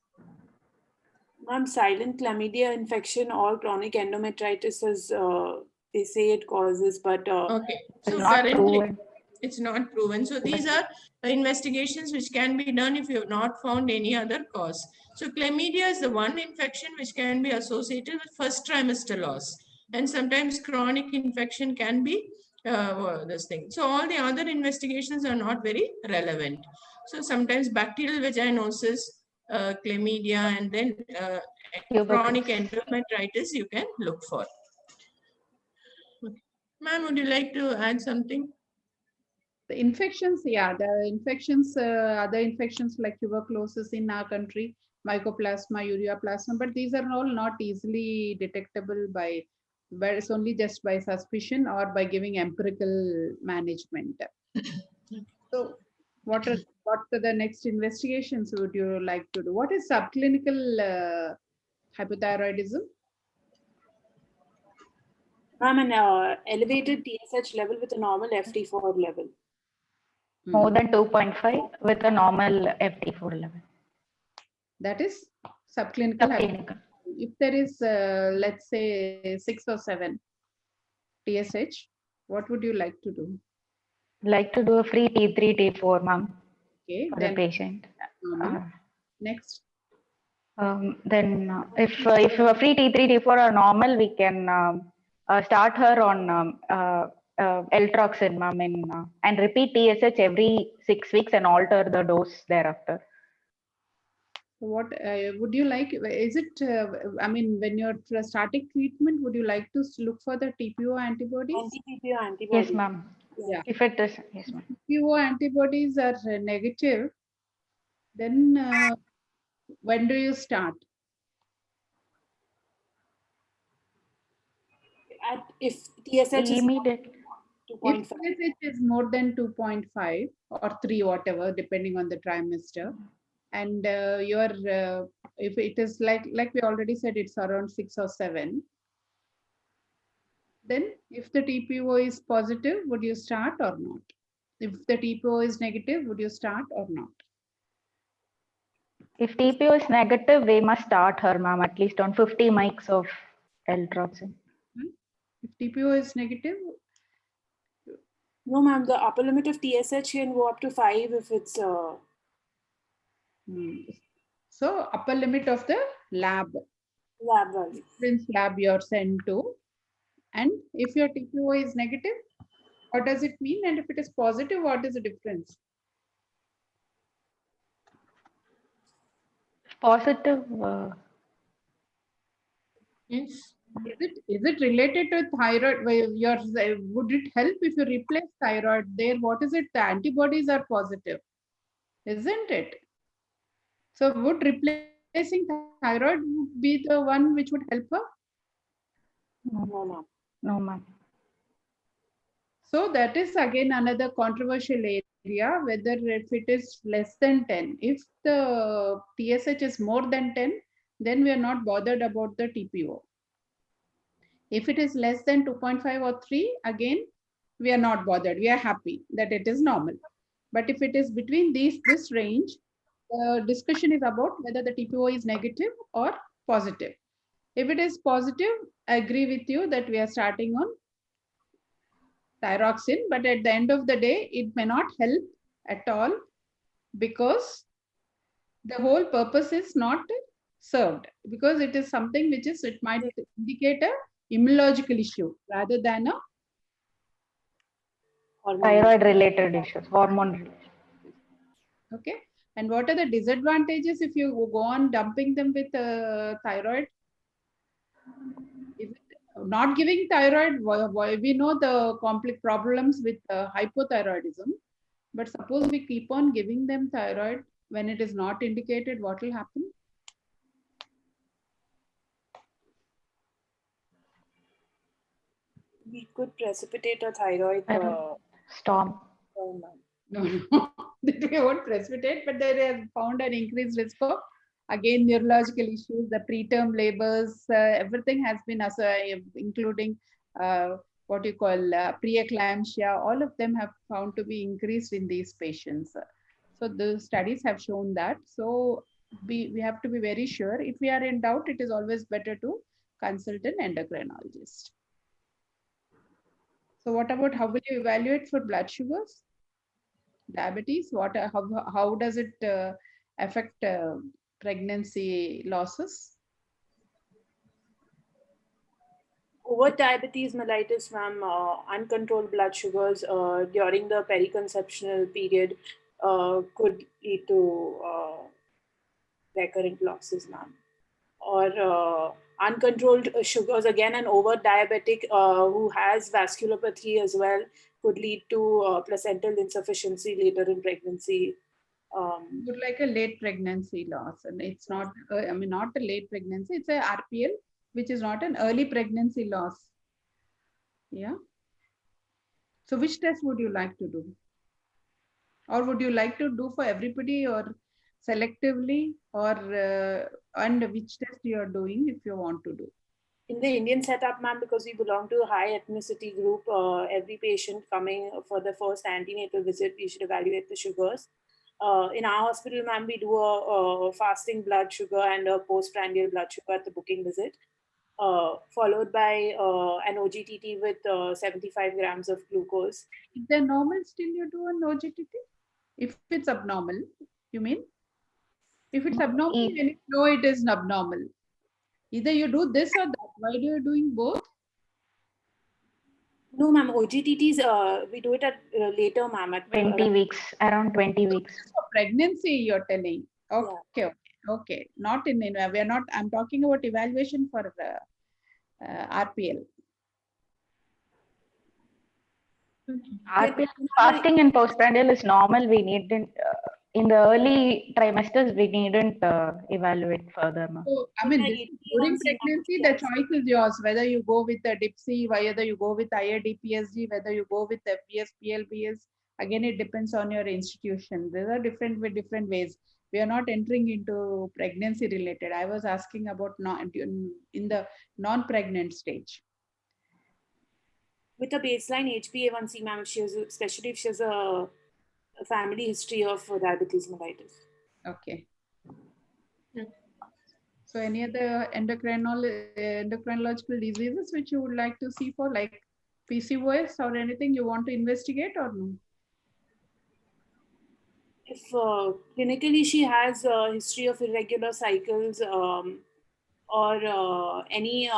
Ma'am, silent chlamydia infection or chronic endometritis is, they say it causes, but okay. So currently, it's not proven. So these are investigations which can be done if you have not found any other cause. So chlamydia is the one infection which can be associated with first trimester loss. And sometimes chronic infection can be this thing. So all the other investigations are not very relevant. So sometimes bacterial vaginosis, chlamydia, and then chronic endometritis you can look for. Okay. Ma'am, would you like to add something? The infections, yeah, the infections, other infections like tuberculosis in our country, mycoplasma, ureaplasma, but these are all not easily detectable by, but it's only just by suspicion or by giving empirical management. So what are the next investigations would you like to do? What is subclinical hypothyroidism? Ma'am, an elevated TSH level with a normal FT4 level. More than 2.5 with a normal FT4 level. That is subclinical. If there is, let's say, 6 or 7 TSH, what would you like to do? Like to do a free T3, T4, ma'am, Okay, for the patient. Next. Then if a free T3, T4 are normal, we can start her on L-Troxin, ma'am, and repeat TSH every 6 weeks and alter the dose thereafter. What would you like? Is it, I mean, when you're starting treatment, would you like to look for the TPO antibodies? Anti-TPO antibodies. Yes, ma'am. Yeah. If it is, yes, ma'am. TPO antibodies are negative, then when do you start? If TSH is immediate. 2.5. If TSH is more than 2.5 or 3, whatever, depending on the trimester, and if it is like we already said, it's around 6 or 7. Then if the TPO is positive, would you start or not? If the TPO is negative, would you start or not? If TPO is negative, we must start her, ma'am, at least on 50 mics of L-Troxin. If TPO is negative? No, ma'am, the upper limit of TSH can go up to 5 if it's... So upper limit of the lab value. Reference lab you're sent to. And if your TPO is negative, what does it mean? And if it is positive, what is the difference? Positive. Yes. Is it related to thyroid? Would it help if you replace thyroid there? What is it? The antibodies are positive, isn't it? So would replacing thyroid be the one which would help her? No, ma'am. No, ma'am. So that is again another controversial area, whether if it is less than 10. If the TSH is more than 10, then we are not bothered about the TPO. If it is less than 2.5 or 3, again, we are not bothered. We are happy that it is normal. But if it is between this range, the discussion is about whether the TPO is negative or positive. If it is positive, I agree with you that we are starting on thyroxine, but at the end of the day, it may not help at all because the whole purpose is not served, because it is something which is, it might indicate a immunological issue rather than a thyroid related issues, hormone related. Okay. And what are the disadvantages if you go on dumping them with thyroid? Is it not giving thyroid? We know the complex problems with hypothyroidism, but suppose we keep on giving them thyroid when it is not indicated, what will happen? We could precipitate a thyroid storm. No, we won't precipitate, but they have found an increased risk of, again, neurological issues, the preterm labors, everything has been, including what you call preeclampsia, all of them have found to be increased in these patients. So the studies have shown that. So we have to be very sure. If we are in doubt, it is always better to consult an endocrinologist. So what about, how will you evaluate for blood sugars? Diabetes, how does it affect pregnancy losses? Overt diabetes mellitus, ma'am, uncontrolled blood sugars during the periconceptional period could lead to recurrent losses, ma'am. Or uncontrolled sugars, again, an overt diabetic who has vasculopathy as well could lead to placental insufficiency later in pregnancy. Would like a late pregnancy loss, and it's not, I mean, not a late pregnancy, it's a RPL, which is not an early pregnancy loss. Yeah. So which test would you like to do? Or would you like to do for everybody or selectively, or and which test you are doing if you want to do? In the Indian setup, ma'am, because we belong to a high ethnicity group, every patient coming for the first antenatal visit, we should evaluate the sugars. In our hospital, ma'am, we do a fasting blood sugar and a postprandial blood sugar at the booking visit, followed by an OGTT with 75 grams of glucose. If they're normal, still you do an OGTT? If it's abnormal, you mean? If it's abnormal, then you know it is abnormal. Either you do this or that. Why do you doing both? No, ma'am. OGTTs, we do it at later, ma'am. At 20 weeks, around 20 weeks. For pregnancy, you're telling. Okay, okay. Not in, we are not, I'm talking about evaluation for RPL. RPL fasting and postprandial is normal. We needn't, in the early trimesters, we needn't evaluate further. So, I mean, during pregnancy, the choice is yours, whether you go with the DIPSI, whether you go with IRDPSG, whether you go with FBS, PLBS. Again, it depends on your institution. There are different ways. We are not entering into pregnancy related. I was asking about in the non-pregnant stage. With a baseline HbA1c, ma'am, especially if she has a family history of diabetes mellitus. Okay. So any other endocrinological diseases which you would like to see for, like PCOS or anything you want to investigate or no? If clinically she has a history of irregular cycles or any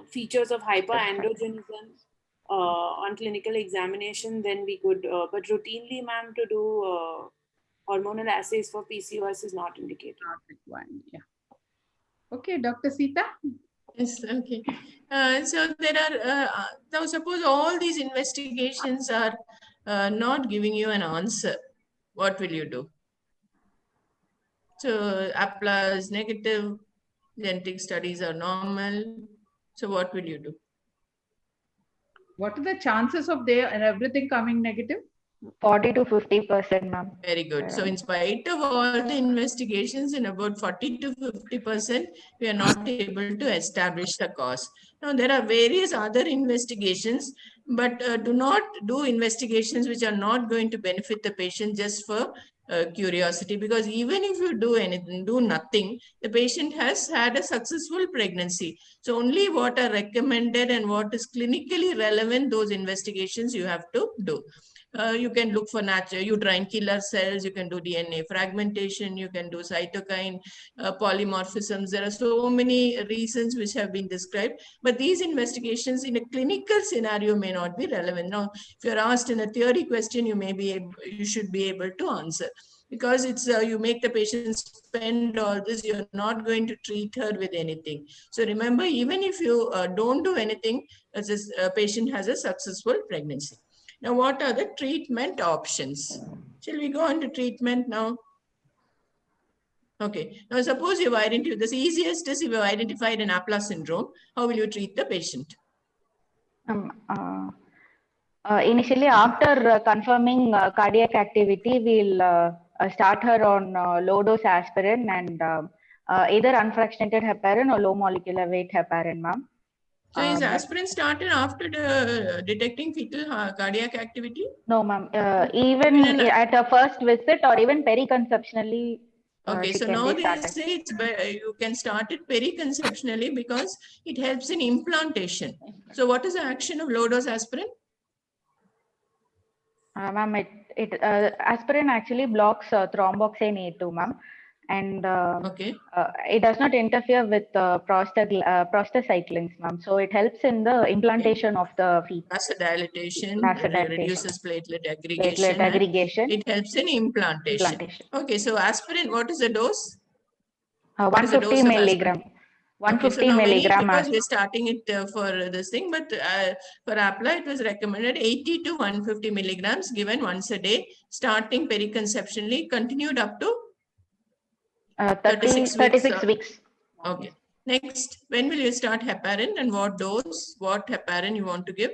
features of hyperandrogenism on clinical examination, then we could, but routinely, ma'am, to do hormonal assays for PCOS is not indicated. Not required, yeah. Okay, Dr. Sita? Yes, okay. So there are, now suppose all these investigations are not giving you an answer. What will you do? So APLA is negative, genetic studies are normal. So what will you do? What are the chances of everything coming negative? 40 to 50%, ma'am. Very good. So in spite of all the investigations, in about 40 to 50%, we are not able to establish the cause. Now, there are various other investigations, but do not do investigations which are not going to benefit the patient just for curiosity, because even if you do anything, do nothing, the patient has had a successful pregnancy. So only what are recommended and what is clinically relevant, those investigations you have to do. You can look for natural uterine killer cells, you can do DNA fragmentation, you can do cytokine polymorphisms. There are so many reasons which have been described, but these investigations in a clinical scenario may not be relevant. Now, if you're asked in a theory question, you should be able to answer. Because it's you make the patient spend all this, you're not going to treat her with anything. So remember, even if you don't do anything, as a patient has a successful pregnancy. Now, what are the treatment options? Shall we go on to treatment now? Okay. Now, suppose you've identified, the easiest is if you've identified an APLA syndrome, how will you treat the patient? Initially, after confirming cardiac activity, we'll start her on low-dose aspirin and either unfractionated heparin or low molecular weight heparin, ma'am. So is aspirin started after detecting fetal cardiac activity? No, ma'am. Even at a first visit or even periconceptionally. Okay, so now they say you can start it periconceptionally because it helps in implantation. So what is the action of low-dose aspirin? Ma'am, aspirin actually blocks thromboxane A2, ma'am. And it does not interfere with prostacyclins, ma'am. So it helps in the implantation of the fetus. Vasodilatation, reduces platelet aggregation. It helps in implantation. Okay, so aspirin, what is the dose? 150 milligram. 150 milligram. Because we're starting it for this thing, but for APLA, it was recommended 80 to 150 milligrams given once a day, starting periconceptionally, continued up to 36 weeks. Okay. Next, when will you start heparin and what dose, what heparin you want to give?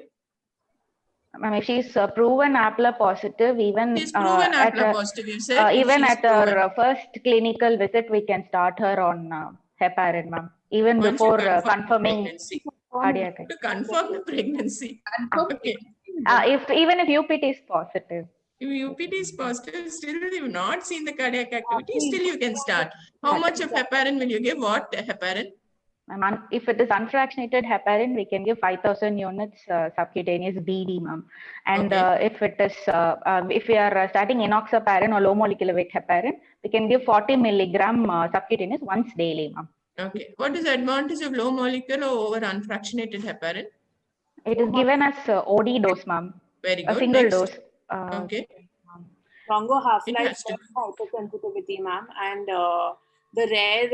If she's proven APLA positive, even she's proven APLA positive, you said. Even at our first clinical visit, we can start her on heparin, ma'am. Even before confirming. cardiac. To confirm the pregnancy. Okay. Even if UPT is positive. If UPT is positive, still you've not seen the cardiac activity, still you can start. How much of heparin will you give? What heparin? If it is unfractionated heparin, we can give 5,000 units subcutaneous BD, ma'am. And if it is, if we are starting enoxaparin or low molecular weight heparin, we can give 40 milligram subcutaneous once daily, ma'am. Okay. What is the advantage of low molecular over unfractionated heparin? It is given as OD dose, ma'am. Very good. A single Next. dose. Okay. Longer half-life, hypersensitivity, ma'am, and the rare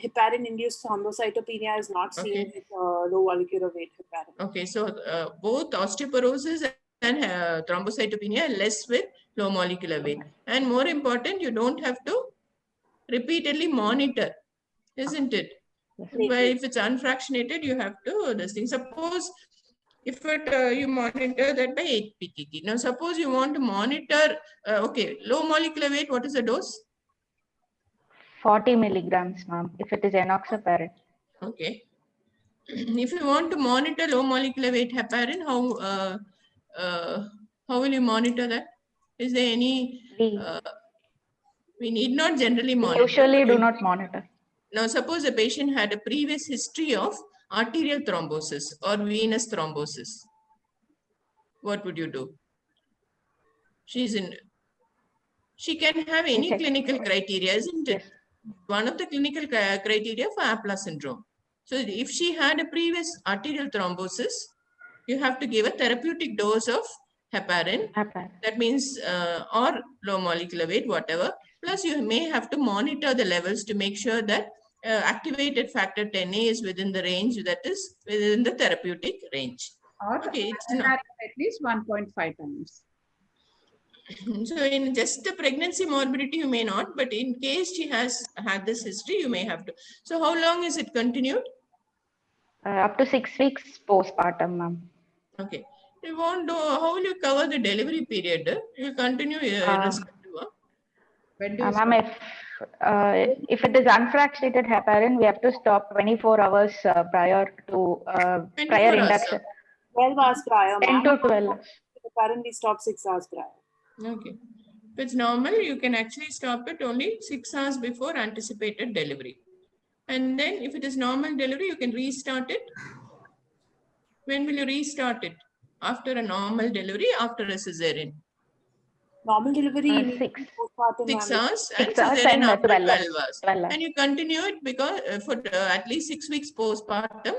heparin-induced thrombocytopenia is not seen with low molecular weight heparin. Okay, so both osteoporosis and thrombocytopenia are less with low molecular weight. And more important, you don't have to repeatedly monitor, isn't it? But if it's unfractionated, you have to this thing. Suppose if you monitor that by 8 ppk. Now, suppose you want to monitor, low molecular weight, what is the dose? 40 milligrams, ma'am, if it is enoxaparin. Okay. If you want to monitor low molecular weight heparin, how will you monitor that? Is there any? We need not generally monitor. Usually do not monitor. Now, suppose a patient had a previous history of arterial thrombosis or venous thrombosis. What would you do? She can have any clinical criteria, isn't it? One of the clinical criteria for Aplha syndrome. So if she had a previous arterial thrombosis, you have to give a therapeutic dose of heparin. That means, or low molecular weight, whatever. Plus, you may have to monitor the levels to make sure that activated factor 10A is within the range, that is within the therapeutic range. Or it's not at least 1.5 times. So in just the pregnancy morbidity, you may not, but in case she has had this history, you may have to. So how long is it continued? Up to 6 weeks postpartum, ma'am. Okay. You won't do, how will you cover the delivery period? You continue irrespective. Ma'am, if it is unfractionated heparin, we have to stop 24 hours prior to prior induction. 12 hours prior. 10 to 12. Apparently stop 6 hours prior. Okay. If it's normal, you can actually stop it only 6 hours before anticipated delivery. And then if it is normal delivery, you can restart it. When will you restart it? After a normal delivery, after a cesarean? Normal delivery 6 hours and cesarean after 12 hours. And you continue it because for at least 6 weeks postpartum.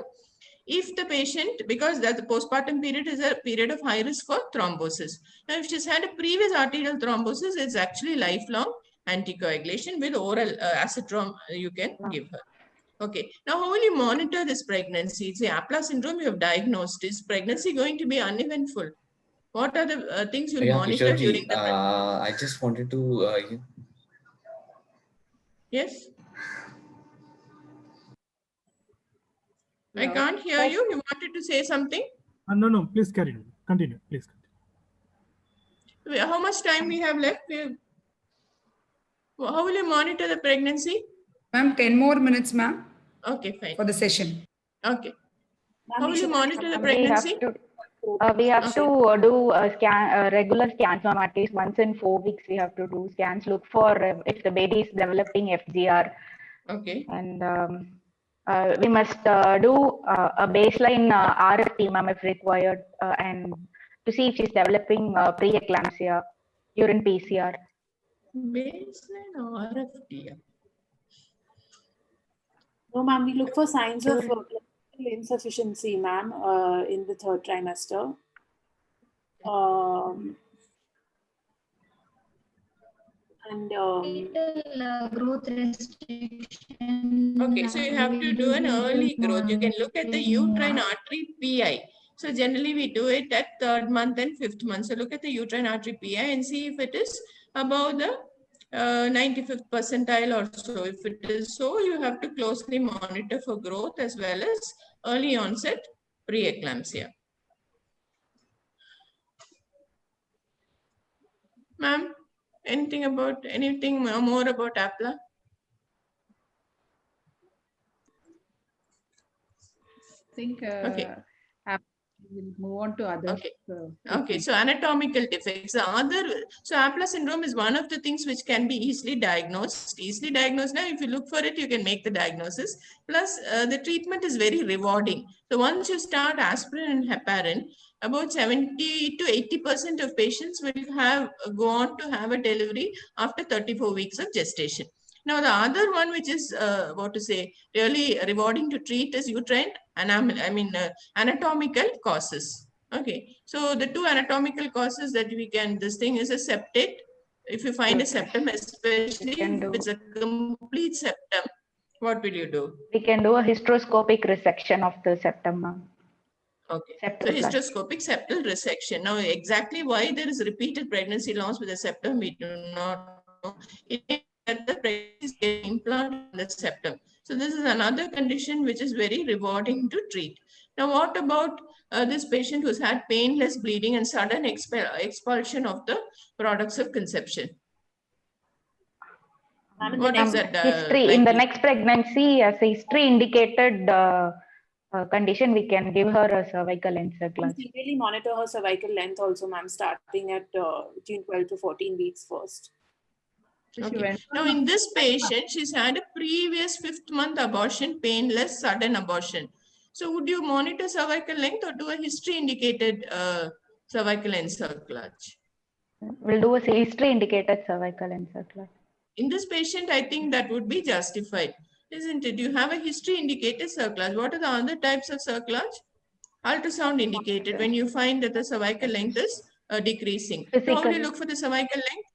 If the patient, because that the postpartum period is a period of high risk for thrombosis. Now, if she's had a previous arterial thrombosis, it's actually lifelong anticoagulation with oral acetrom you can give her. Okay. Now, how will you monitor this pregnancy? It's the Aplha syndrome you have diagnosed. Is pregnancy going to be uneventful? What are the things you'll monitor during the pregnancy? I just wanted to... Yes? I can't hear you. You wanted to say something? No, please carry on. Continue, please. How much time we have left? How will you monitor the pregnancy? Ma'am, 10 more minutes, ma'am. Okay, fine. For the session. Okay. How will you monitor the pregnancy? We have to do regular scans, ma'am. At least once in 4 weeks, we have to do scans. Look for if the baby is developing FGR. Okay. And we must do a baseline RFT, ma'am, if required, and to see if she's developing preeclampsia, urine PCR. Baseline RFT. No, ma'am, we look for signs of insufficiency, ma'am, in the 3rd trimester. Growth restriction. Okay, so you have to do an early growth. You can look at the uterine artery PI. So generally we do it at 3rd month and 5th month. So look at the uterine artery PI and see if it is above the 95th percentile or so. If it is so, you have to closely monitor for growth as well as early onset preeclampsia. Ma'am, anything more about Aplha? think Okay. we'll move on to others. Okay. Okay, so anatomical defects. The other, so Ampla syndrome is one of the things which can be easily diagnosed. Easily diagnosed now, if you look for it, you can make the diagnosis. Plus, the treatment is very rewarding. So once you start aspirin and heparin, about 70 to 80% of patients will go on to have a delivery after 34 weeks of gestation. Now, the other one, which is really rewarding to treat, is uterine anatomical causes. Okay, so the two anatomical causes that we can, this thing is a septate. If you find a septum, especially if it's a complete septum, what will you do? We can do a hysteroscopic resection of the septum. Okay, so hysteroscopic septal resection. Now, exactly why there is repeated pregnancy loss with the septum, we do not know. It means that the pregnancy is getting implanted in the septum. So this is another condition which is very rewarding to treat. Now, what about this patient who's had painless bleeding and sudden expulsion of the products of conception? What is that? History in the next pregnancy, as a history indicated condition, we can give her a cervical encerclage. We really monitor her cervical length also, ma'am, starting at between 12 to 14 weeks first. Okay. Now, in this patient, she's had a previous 5th month abortion, painless, sudden abortion. So, would you monitor cervical length or do a history indicated cervical encerclage? We'll do a history indicated cervical encerclage. In this patient, I think that would be justified, isn't it? You have a history indicated cerclage. What are the other types of cerclage? Ultrasound indicated when you find that the cervical length is decreasing. So how do you look for the cervical length?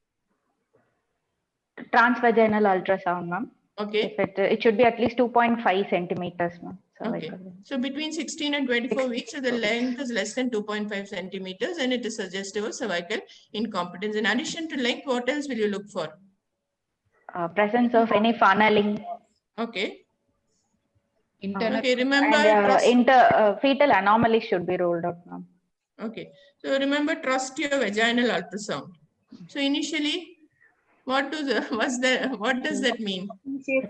Transvaginal ultrasound, ma'am. Okay. If it should be at least 2.5 centimeters, ma'am. Okay. So between 16 and 24 weeks, so the length is less than 2.5 centimeters and it is suggestive of cervical incompetence. In addition to length, what else will you look for? Presence of any funneling. Okay. Internal. Okay, remember. And fetal anomalies should be ruled out, ma'am. Okay. So remember, trust your vaginal ultrasound. So initially, what does that mean?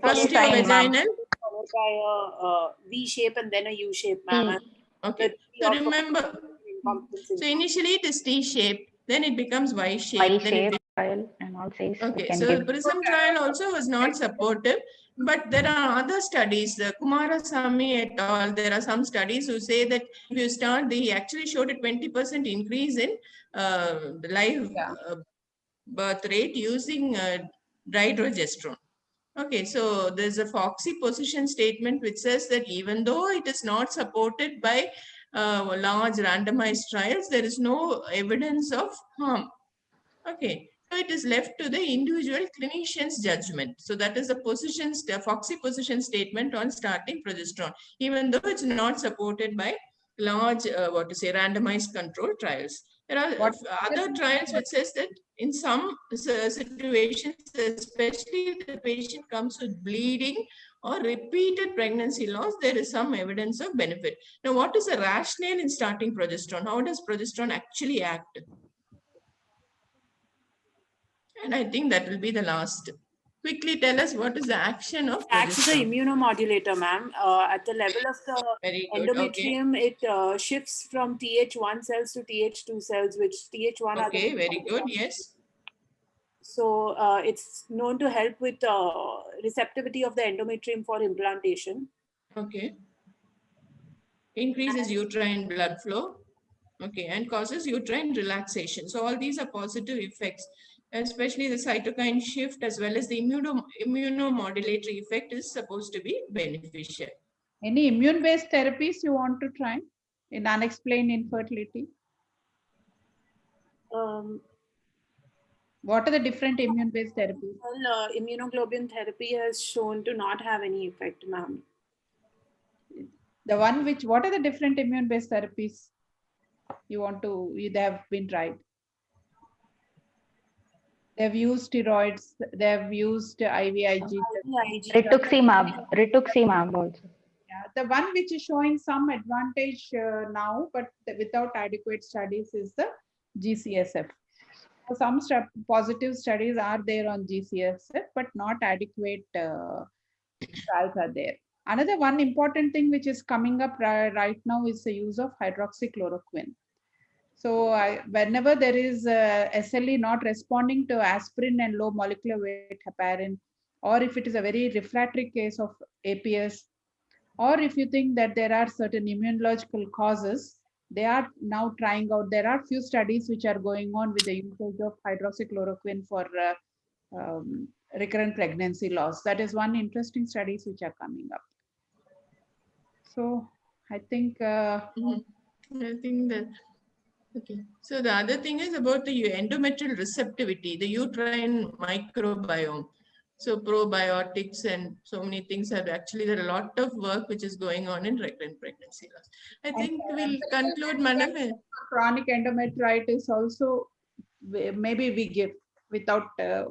Trust your vaginal. Followed by a V shape and then a U shape, ma'am. Okay. So remember, so initially it is T shape, then it becomes Y shape. And all says okay, so PRISM trial also was not supportive, but there are other studies, the Kumarasamy et al. There are some studies who say that if you start, they actually showed a 20% increase in the live birth rate using dydrogesterone. Okay, so there's a Foxy position statement which says that even though it is not supported by large randomized trials, there is no evidence of harm. Okay, so it is left to the individual clinician's judgment. So that is the Foxy position statement on starting progesterone, even though it's not supported by large, randomized controlled trials. There are other trials which says that in some situations, especially if the patient comes with bleeding or repeated pregnancy loss, there is some evidence of benefit. Now, what is the rationale in starting progesterone? How does progesterone actually act? And I think that will be the last. Quickly tell us what is the action of progesterone. Acts as an immunomodulator, ma'am. At the level of the endometrium, it shifts from Th1 cells to Th2 cells, which Th1 are. Okay, very good, yes. So it's known to help with receptivity of the endometrium for implantation. Okay. Increases uterine blood flow. Okay, and causes uterine relaxation. So all these are positive effects. Especially the cytokine shift as well as the immunomodulatory effect is supposed to be beneficial. Any immune-based therapies you want to try in unexplained infertility? What are the different immune-based therapies? Well, immunoglobulin therapy has shown to not have any effect, ma'am. The one what are the different immune-based therapies they have been tried? They've used steroids, they've used IVIG. Rituximab also. Yeah, the one which is showing some advantage now, but without adequate studies is the GCSF. So some positive studies are there on GCSF, but not adequate trials are there. Another one important thing which is coming up right now is the use of hydroxychloroquine. So whenever there is SLE not responding to aspirin and low molecular weight heparin, or if it is a very refractory case of APS, or if you think that there are certain immunological causes, they are now trying out. There are few studies which are going on with the usage of hydroxychloroquine for recurrent pregnancy loss. That is one interesting studies which are coming up. So I think that okay. So the other thing is about the endometrial receptivity, the uterine microbiome. So probiotics and so many things have actually, there are a lot of work which is going on in recurrent pregnancy loss. I think we'll conclude, madam. Chronic endometritis also, maybe we give without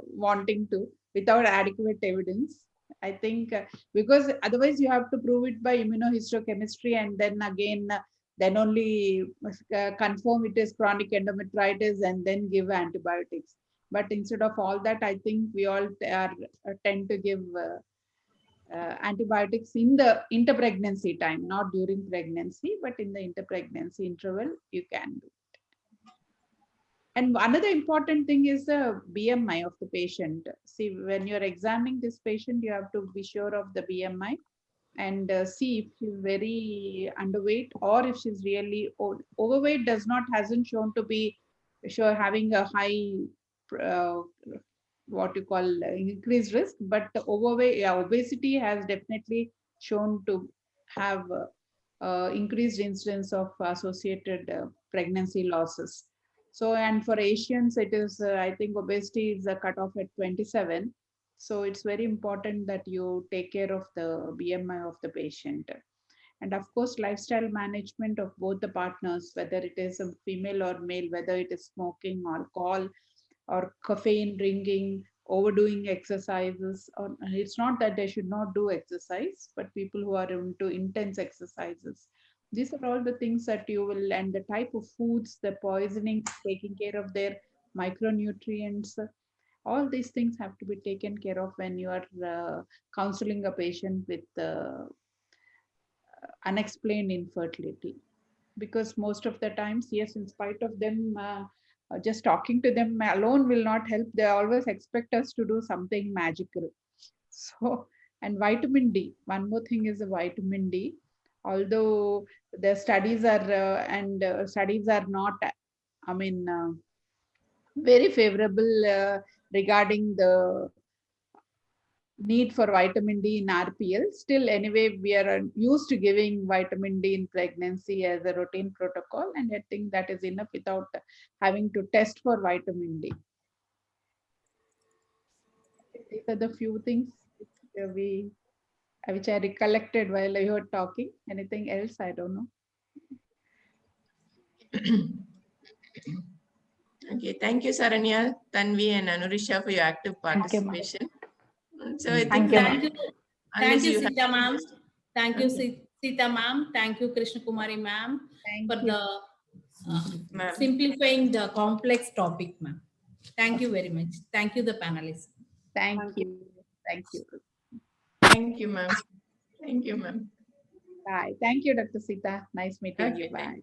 wanting to, without adequate evidence. I think because otherwise you have to prove it by immunohistochemistry, and then again, then only confirm it is chronic endometritis and then give antibiotics. But instead of all that, I think we all tend to give antibiotics in the interpregnancy time, not during pregnancy, but in the interpregnancy interval, you can do. And another important thing is the BMI of the patient. See, when you're examining this patient, you have to be sure of the BMI and see if she's very underweight or if she's really overweight. Hasn't shown to be having a high what you call increased risk, but the obesity has definitely shown to have increased incidence of associated pregnancy losses. So, and for Asians, it is, I think obesity is a cutoff at 27. So it's very important that you take care of the BMI of the patient. And of course, lifestyle management of both the partners, whether it is a female or male, whether it is smoking, alcohol, or caffeine drinking, overdoing exercises. Or it's not that they should not do exercise, but people who are into intense exercises. These are all the things that you will, and the type of foods, the poisoning, taking care of their micronutrients. All these things have to be taken care of when you are counseling a patient with unexplained infertility. Because most of the times, yes, in spite of them, just talking to them alone will not help. They always expect us to do something magical. So, and vitamin D, one more thing is the vitamin D. Although the studies are, studies are not, I mean, very favorable regarding the need for vitamin D in RPL. Still, anyway, we are used to giving vitamin D in pregnancy as a routine protocol, and I think that is enough without having to test for vitamin D. These are the few things which I recollected while you were talking. Anything else? I don't know. Okay, thank you, Saranya, Tanvi, and Anurisha for your active participation. So I think thank you, Sita ma'am. Thank you, Sita ma'am. Thank you, Krishna Kumari ma'am, for the simplifying the complex topic, ma'am. Thank you very much. Thank you, the panelists. Thank you. Thank you. Thank you, ma'am. Thank you, ma'am. Bye. Thank you, Dr. Sita. Nice meeting you. Bye.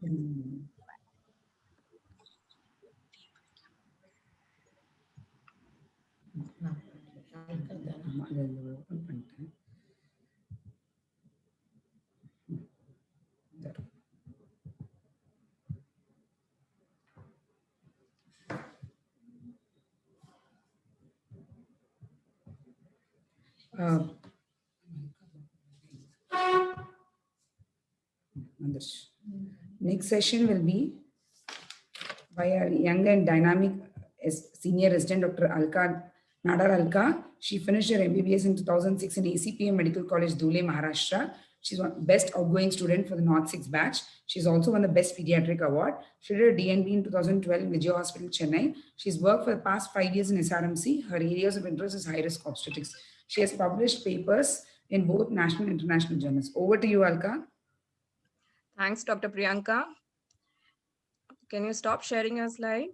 Next session will be by a young and dynamic senior resident, Dr. Alka Nadar Alka. She finished her MBBS in 2006 in ACPM Medical College, Dhule, Maharashtra. She's one best outgoing student for the North 6 batch. She's also won the Best Pediatric Award. She did a DNB in 2012 in Vijay Hospital, Chennai. She's worked for the past 5 years in SRMC. Her areas of interest is high-risk obstetrics. She has published papers in both national and international journals. Over to you, Alka. Thanks, Dr. Priyanka. Can you stop sharing your slide?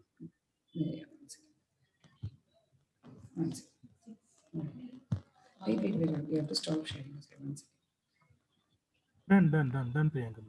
Yeah, one second. Wait, we have to stop sharing. Done, Priyanka.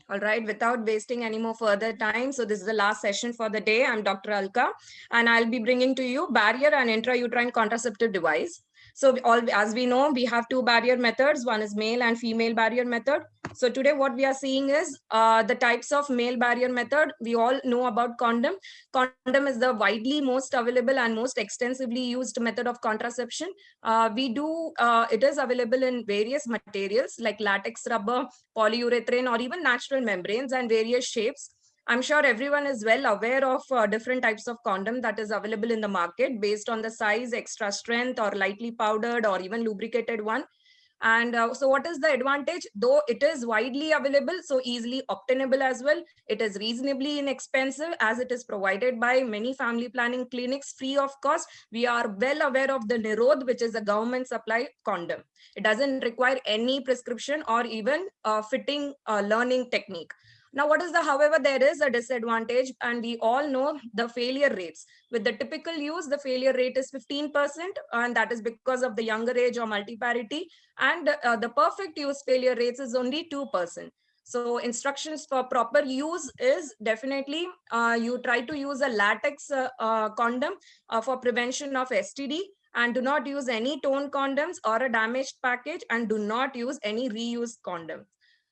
All right, without wasting any more further time, so this is the last session for the day. I'm Dr. Alka, and I'll be bringing to you barrier and intrauterine contraceptive device. So as we know, we have two barrier methods. One is male and female barrier method. So today what we are seeing is the types of male barrier method. We all know about condom. Condom is the widely most available and most extensively used method of contraception. It is available in various materials like latex, rubber, polyurethane, or even natural membranes and various shapes. I'm sure everyone is well aware of different types of condom that is available in the market based on the size, extra strength, or lightly powdered or even lubricated one. And so what is the advantage? Though it is widely available, so easily obtainable as well, it is reasonably inexpensive as it is provided by many family planning clinics free of cost. We are well aware of the Nirod, which is a government supply condom. It doesn't require any prescription or even fitting learning technique. Now, however, there is a disadvantage, and we all know the failure rates. With the typical use, the failure rate is 15%, and that is because of the younger age or multiparity. And the perfect use failure rates is only 2%. So instructions for proper use is definitely you try to use a latex condom for prevention of STD, and do not use any torn condoms or a damaged package, and do not use any reused condom.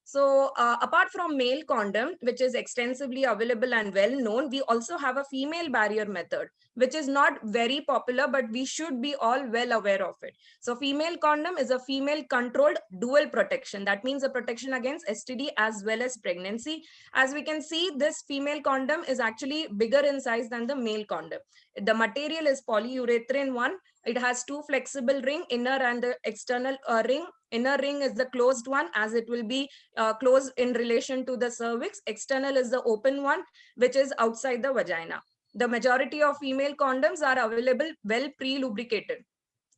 So apart from male condom, which is extensively available and well known, we also have a female barrier method, which is not very popular, but we should be all well aware of it. So female condom is a female controlled dual protection. That means a protection against STD as well as pregnancy. As we can see, this female condom is actually bigger in size than the male condom. The material is polyurethane one. It has two flexible ring, inner and the external ring. Inner ring is the closed one, as it will be closed in relation to the cervix. External is the open one, which is outside the vagina. The majority of female condoms are available well pre-lubricated.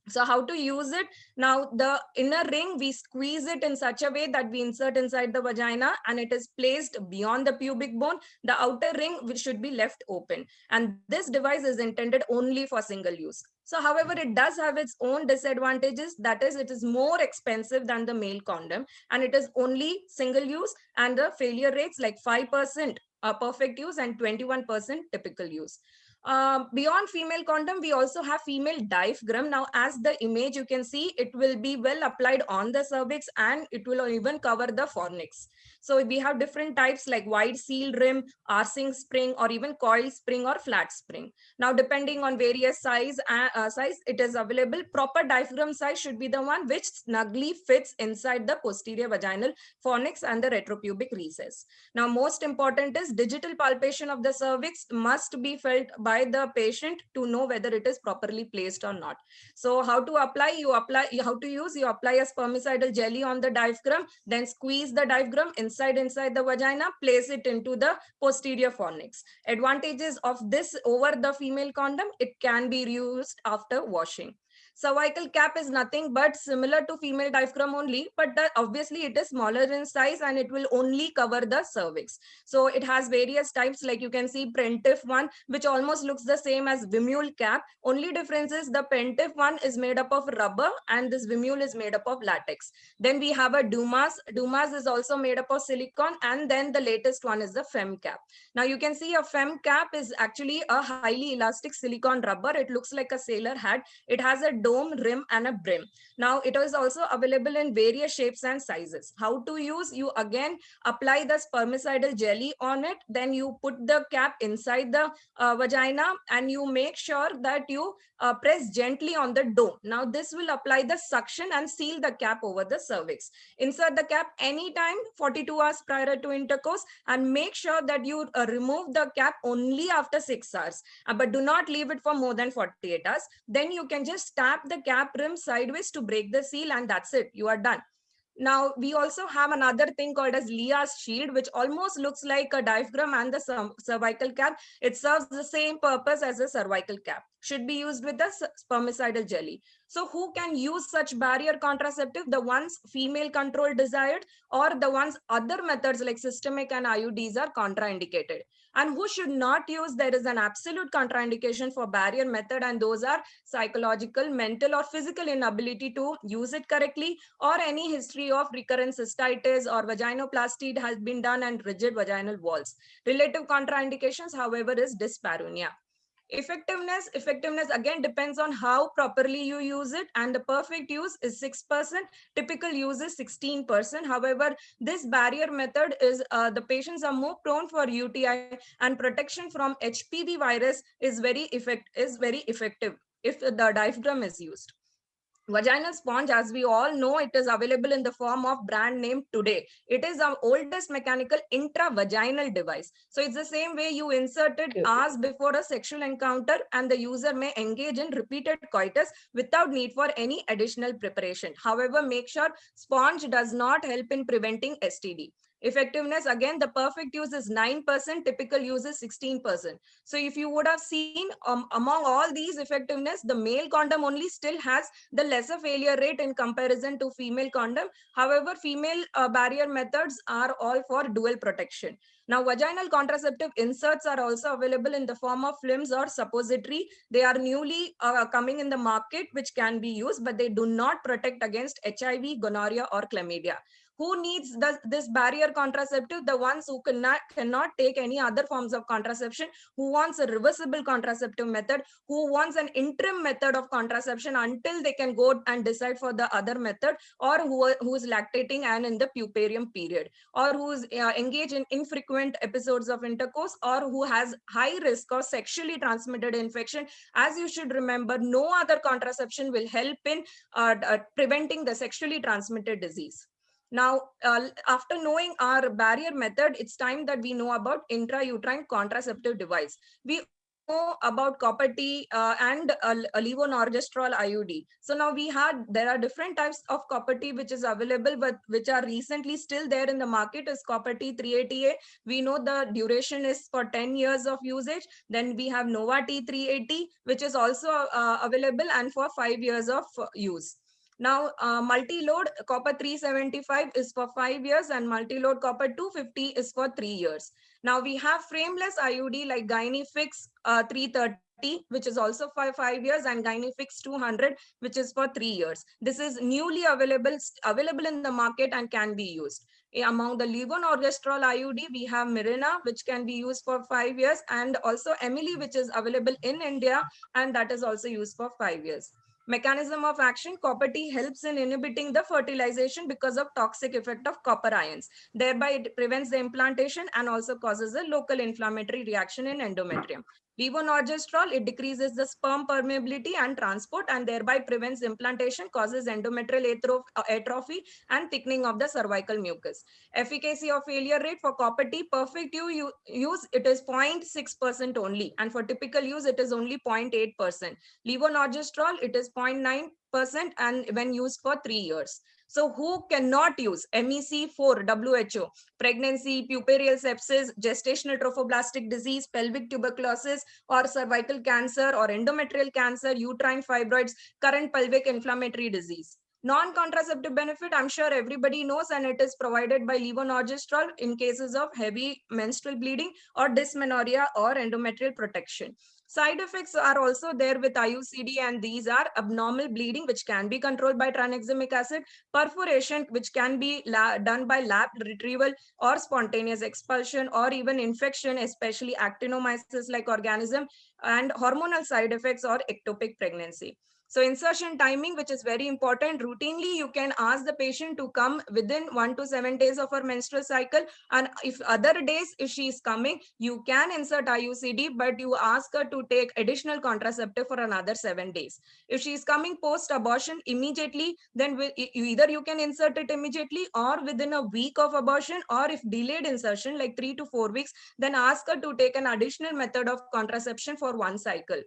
So how to use it? Now, the inner ring, we squeeze it in such a way that we insert inside the vagina and it is placed beyond the pubic bone. The outer ring which should be left open. And this device is intended only for single use. So however, it does have its own disadvantages. That is, it is more expensive than the male condom, and it is only single use, and the failure rates like 5% perfect use and 21% typical use. Beyond female condom, we also have female diaphragm. Now, as the image you can see, it will be well applied on the cervix and it will even cover the fornix. So we have different types like wide seal rim, arcing spring, or even coil spring or flat spring. Now, depending on various size, it is available. Proper diaphragm size should be the one which snugly fits inside the posterior vaginal fornix and the retropubic recess. Now, most important is digital palpation of the cervix must be felt by the patient to know whether it is properly placed or not. So how to apply? You apply a spermicidal jelly on the diaphragm, then squeeze the diaphragm inside the vagina, place it into the posterior fornix. Advantages of this over the female condom: it can be reused after washing. Cervical cap is nothing but similar to female diaphragm only, but obviously it is smaller in size and it will only cover the cervix. So it has various types, like you can see Pentif one, which almost looks the same as Vimule cap. Only difference is the Pentif one is made up of rubber and this Vimule is made up of latex. Then we have a Dumas. Dumas is also made up of silicone, and then the latest one is the Fem cap. Now you can see a Fem cap is actually a highly elastic silicone rubber. It looks like a sailor hat. It has a dome, rim, and a brim. Now it is also available in various shapes and sizes. How to use? You again apply the spermicidal jelly on it, then you put the cap inside the vagina and you make sure that you press gently on the dome. Now this will apply the suction and seal the cap over the cervix. Insert the cap anytime 42 hours prior to intercourse, and make sure that you remove the cap only after 6 hours, but do not leave it for more than 48 hours. Then you can just tap the cap rim sideways to break the seal, and that's it. You are done. Now, we also have another thing called as Leah's shield, which almost looks like a diaphragm and the cervical cap. It serves the same purpose as a cervical cap. Should be used with the spermicidal jelly. So who can use such barrier contraceptive? The ones female control desired, or the ones other methods like systemic and IUDs are contraindicated. And who should not use? There is an absolute contraindication for barrier method, and those are psychological, mental, or physical inability to use it correctly, or any history of recurrent cystitis or vaginoplasty has been done and rigid vaginal walls. Relative contraindications, however, is dyspareunia. Effectiveness again depends on how properly you use it, and the perfect use is 6%, typical use is 16%. However, this barrier method is the patients are more prone for UTI, and protection from HPV virus is very effective if the diaphragm is used. Vaginal sponge, as we all know, it is available in the form of brand name Today. It is our oldest mechanical intravaginal device. So it's the same way you insert it hours before a sexual encounter, and the user may engage in repeated coitus without need for any additional preparation. However, make sure sponge does not help in preventing STD. Effectiveness, again, the perfect use is 9%, typical use is 16%. So if you would have seen among all these effectiveness, the male condom only still has the lesser failure rate in comparison to female condom. However, female barrier methods are all for dual protection. Now, vaginal contraceptive inserts are also available in the form of films or suppository. They are newly coming in the market, which can be used, but they do not protect against HIV, gonorrhea, or chlamydia. Who needs this barrier contraceptive? The ones who cannot take any other forms of contraception, who wants a reversible contraceptive method, who wants an interim method of contraception until they can go and decide for the other method, or who is lactating and in the puerperium period, or who is engaged in infrequent episodes of intercourse, or who has high risk of sexually transmitted infection. As you should remember, no other contraception will help in preventing the sexually transmitted disease. Now, after knowing our barrier method, it's time that we know about intrauterine contraceptive device. We know about copper T and levonorgestrel IUD. So now there are different types of copper T which is available, but which are recently still there in the market is copper T 380A. We know the duration is for 10 years of usage. Then we have Nova T 380, which is also available and for 5 years of use. Now, multi-load copper 375 is for 5 years, and multi-load copper 250 is for 3 years. Now, we have frameless IUD like Gynifix 330, which is also for 5 years, and Gynifix 200, which is for 3 years. This is newly available in the market and can be used. Among the levonorgestrel IUD, we have Mirena, which can be used for 5 years, and also Emily, which is available in India, and that is also used for 5 years. Mechanism of action, copper T helps in inhibiting the fertilization because of toxic effect of copper ions. Thereby, it prevents the implantation and also causes a local inflammatory reaction in endometrium. Levonorgestrel, it decreases the sperm permeability and transport, and thereby prevents implantation, causes endometrial atrophy and thickening of the cervical mucus. Efficacy of failure rate for copper T, perfect use, it is 0.6% only, and for typical use, it is only 0.8%. Levonorgestrel, it is 0.9%, and when used for 3 years. So who cannot use? MEC4, WHO, pregnancy, puerperal sepsis, gestational trophoblastic disease, pelvic tuberculosis, or cervical cancer, or endometrial cancer, uterine fibroids, current pelvic inflammatory disease. Non-contraceptive benefit, I'm sure everybody knows, and it is provided by levonorgestrel in cases of heavy menstrual bleeding or dysmenorrhea or endometrial protection. Side effects are also there with IUCD, and these are abnormal bleeding, which can be controlled by tranexamic acid, perforation, which can be done by lab retrieval or spontaneous expulsion, or even infection, especially actinomyces like organism, and hormonal side effects or ectopic pregnancy. So insertion timing, which is very important. Routinely, you can ask the patient to come within 1 to 7 days of her menstrual cycle. And if other days, if she is coming, you can insert IUCD, but you ask her to take additional contraceptive for another 7 days. If she is coming post-abortion immediately, then either you can insert it immediately or within a week of abortion, or if delayed insertion, like 3 to 4 weeks, then ask her to take an additional method of contraception for 1 cycle.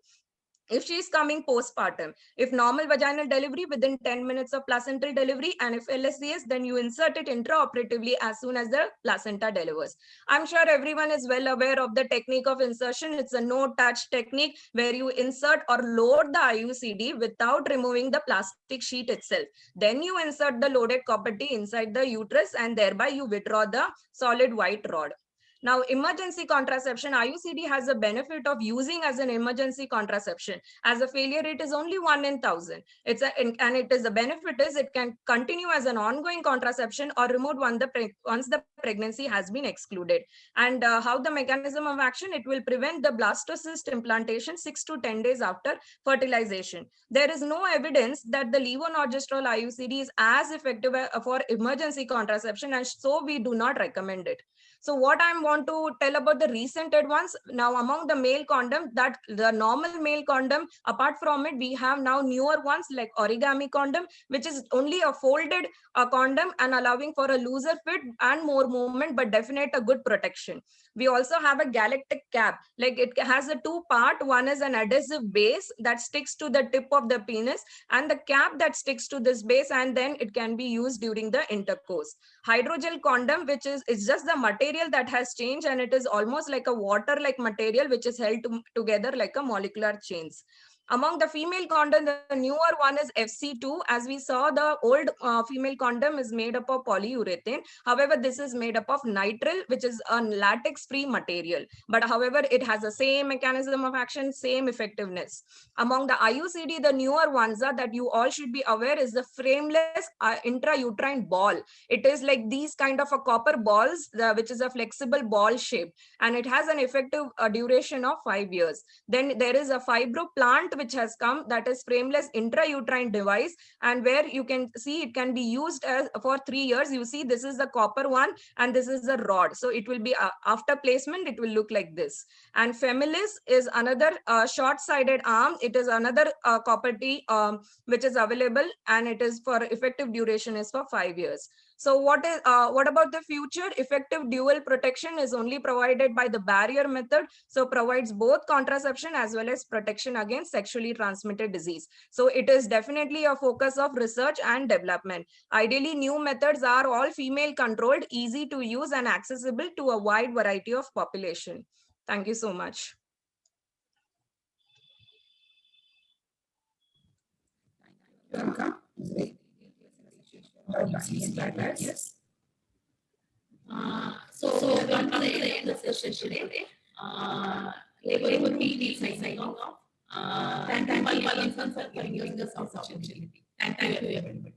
If she is coming postpartum, if normal vaginal delivery within 10 minutes of placental delivery, and if LSCS, then you insert it intraoperatively as soon as the placenta delivers. I'm sure everyone is well aware of the technique of insertion. It's a no-touch technique where you insert or load the IUCD without removing the plastic sheet itself. Then you insert the loaded copper T inside the uterus, and thereby you withdraw the solid white rod. Now, emergency contraception, IUCD has a benefit of using as an emergency contraception. As a failure rate is only 1 in 1,000. And it is the benefit is it can continue as an ongoing contraception or removed once the pregnancy has been excluded. And how the mechanism of action, it will prevent the blastocyst implantation 6 to 10 days after fertilization. There is no evidence that the levonorgestrel IUCD is as effective for emergency contraception, and so we do not recommend it. So what I want to tell about the recent advance, now among the male condom, that the normal male condom, apart from it, we have now newer ones like origami condom, which is only a folded condom and allowing for a looser fit and more movement, but definite a good protection. We also have a galactic cap, like it has a two-part. One is an adhesive base that sticks to the tip of the penis, and the cap that sticks to this base, and then it can be used during the intercourse. Hydrogel condom, which is just the material that has changed, and it is almost like a water-like material which is held together like a molecular chains. Among the female condom, the newer one is FC2. As we saw, the old female condom is made up of polyurethane. However, this is made up of nitrile, which is a latex-free material. But however, it has the same mechanism of action, same effectiveness. Among the IUCD, the newer ones are that you all should be aware is the frameless intrauterine ball. It is like these kind of a copper balls, which is a flexible ball shape, and it has an effective duration of 5 years. Then there is a FibroPlant which has come, that is frameless intrauterine device, and where you can see it can be used for 3 years. You see this is the copper one and this is the rod, so it will be after placement it will look like this. And Femilis is another short-sided arm. It is another copper T which is available, and it is for effective duration is for 5 years. So what about the future? Effective dual protection is only provided by the barrier method, so provides both contraception as well as protection against sexually transmitted disease. So it is definitely a focus of research and development. Ideally, new methods are all female controlled, easy to use, and accessible to a wide variety of population. Thank you so much. Yes. So we're going to end the session today. Labor meeting signing off. Thank you, Palani, for giving us this opportunity. Thank you, everybody.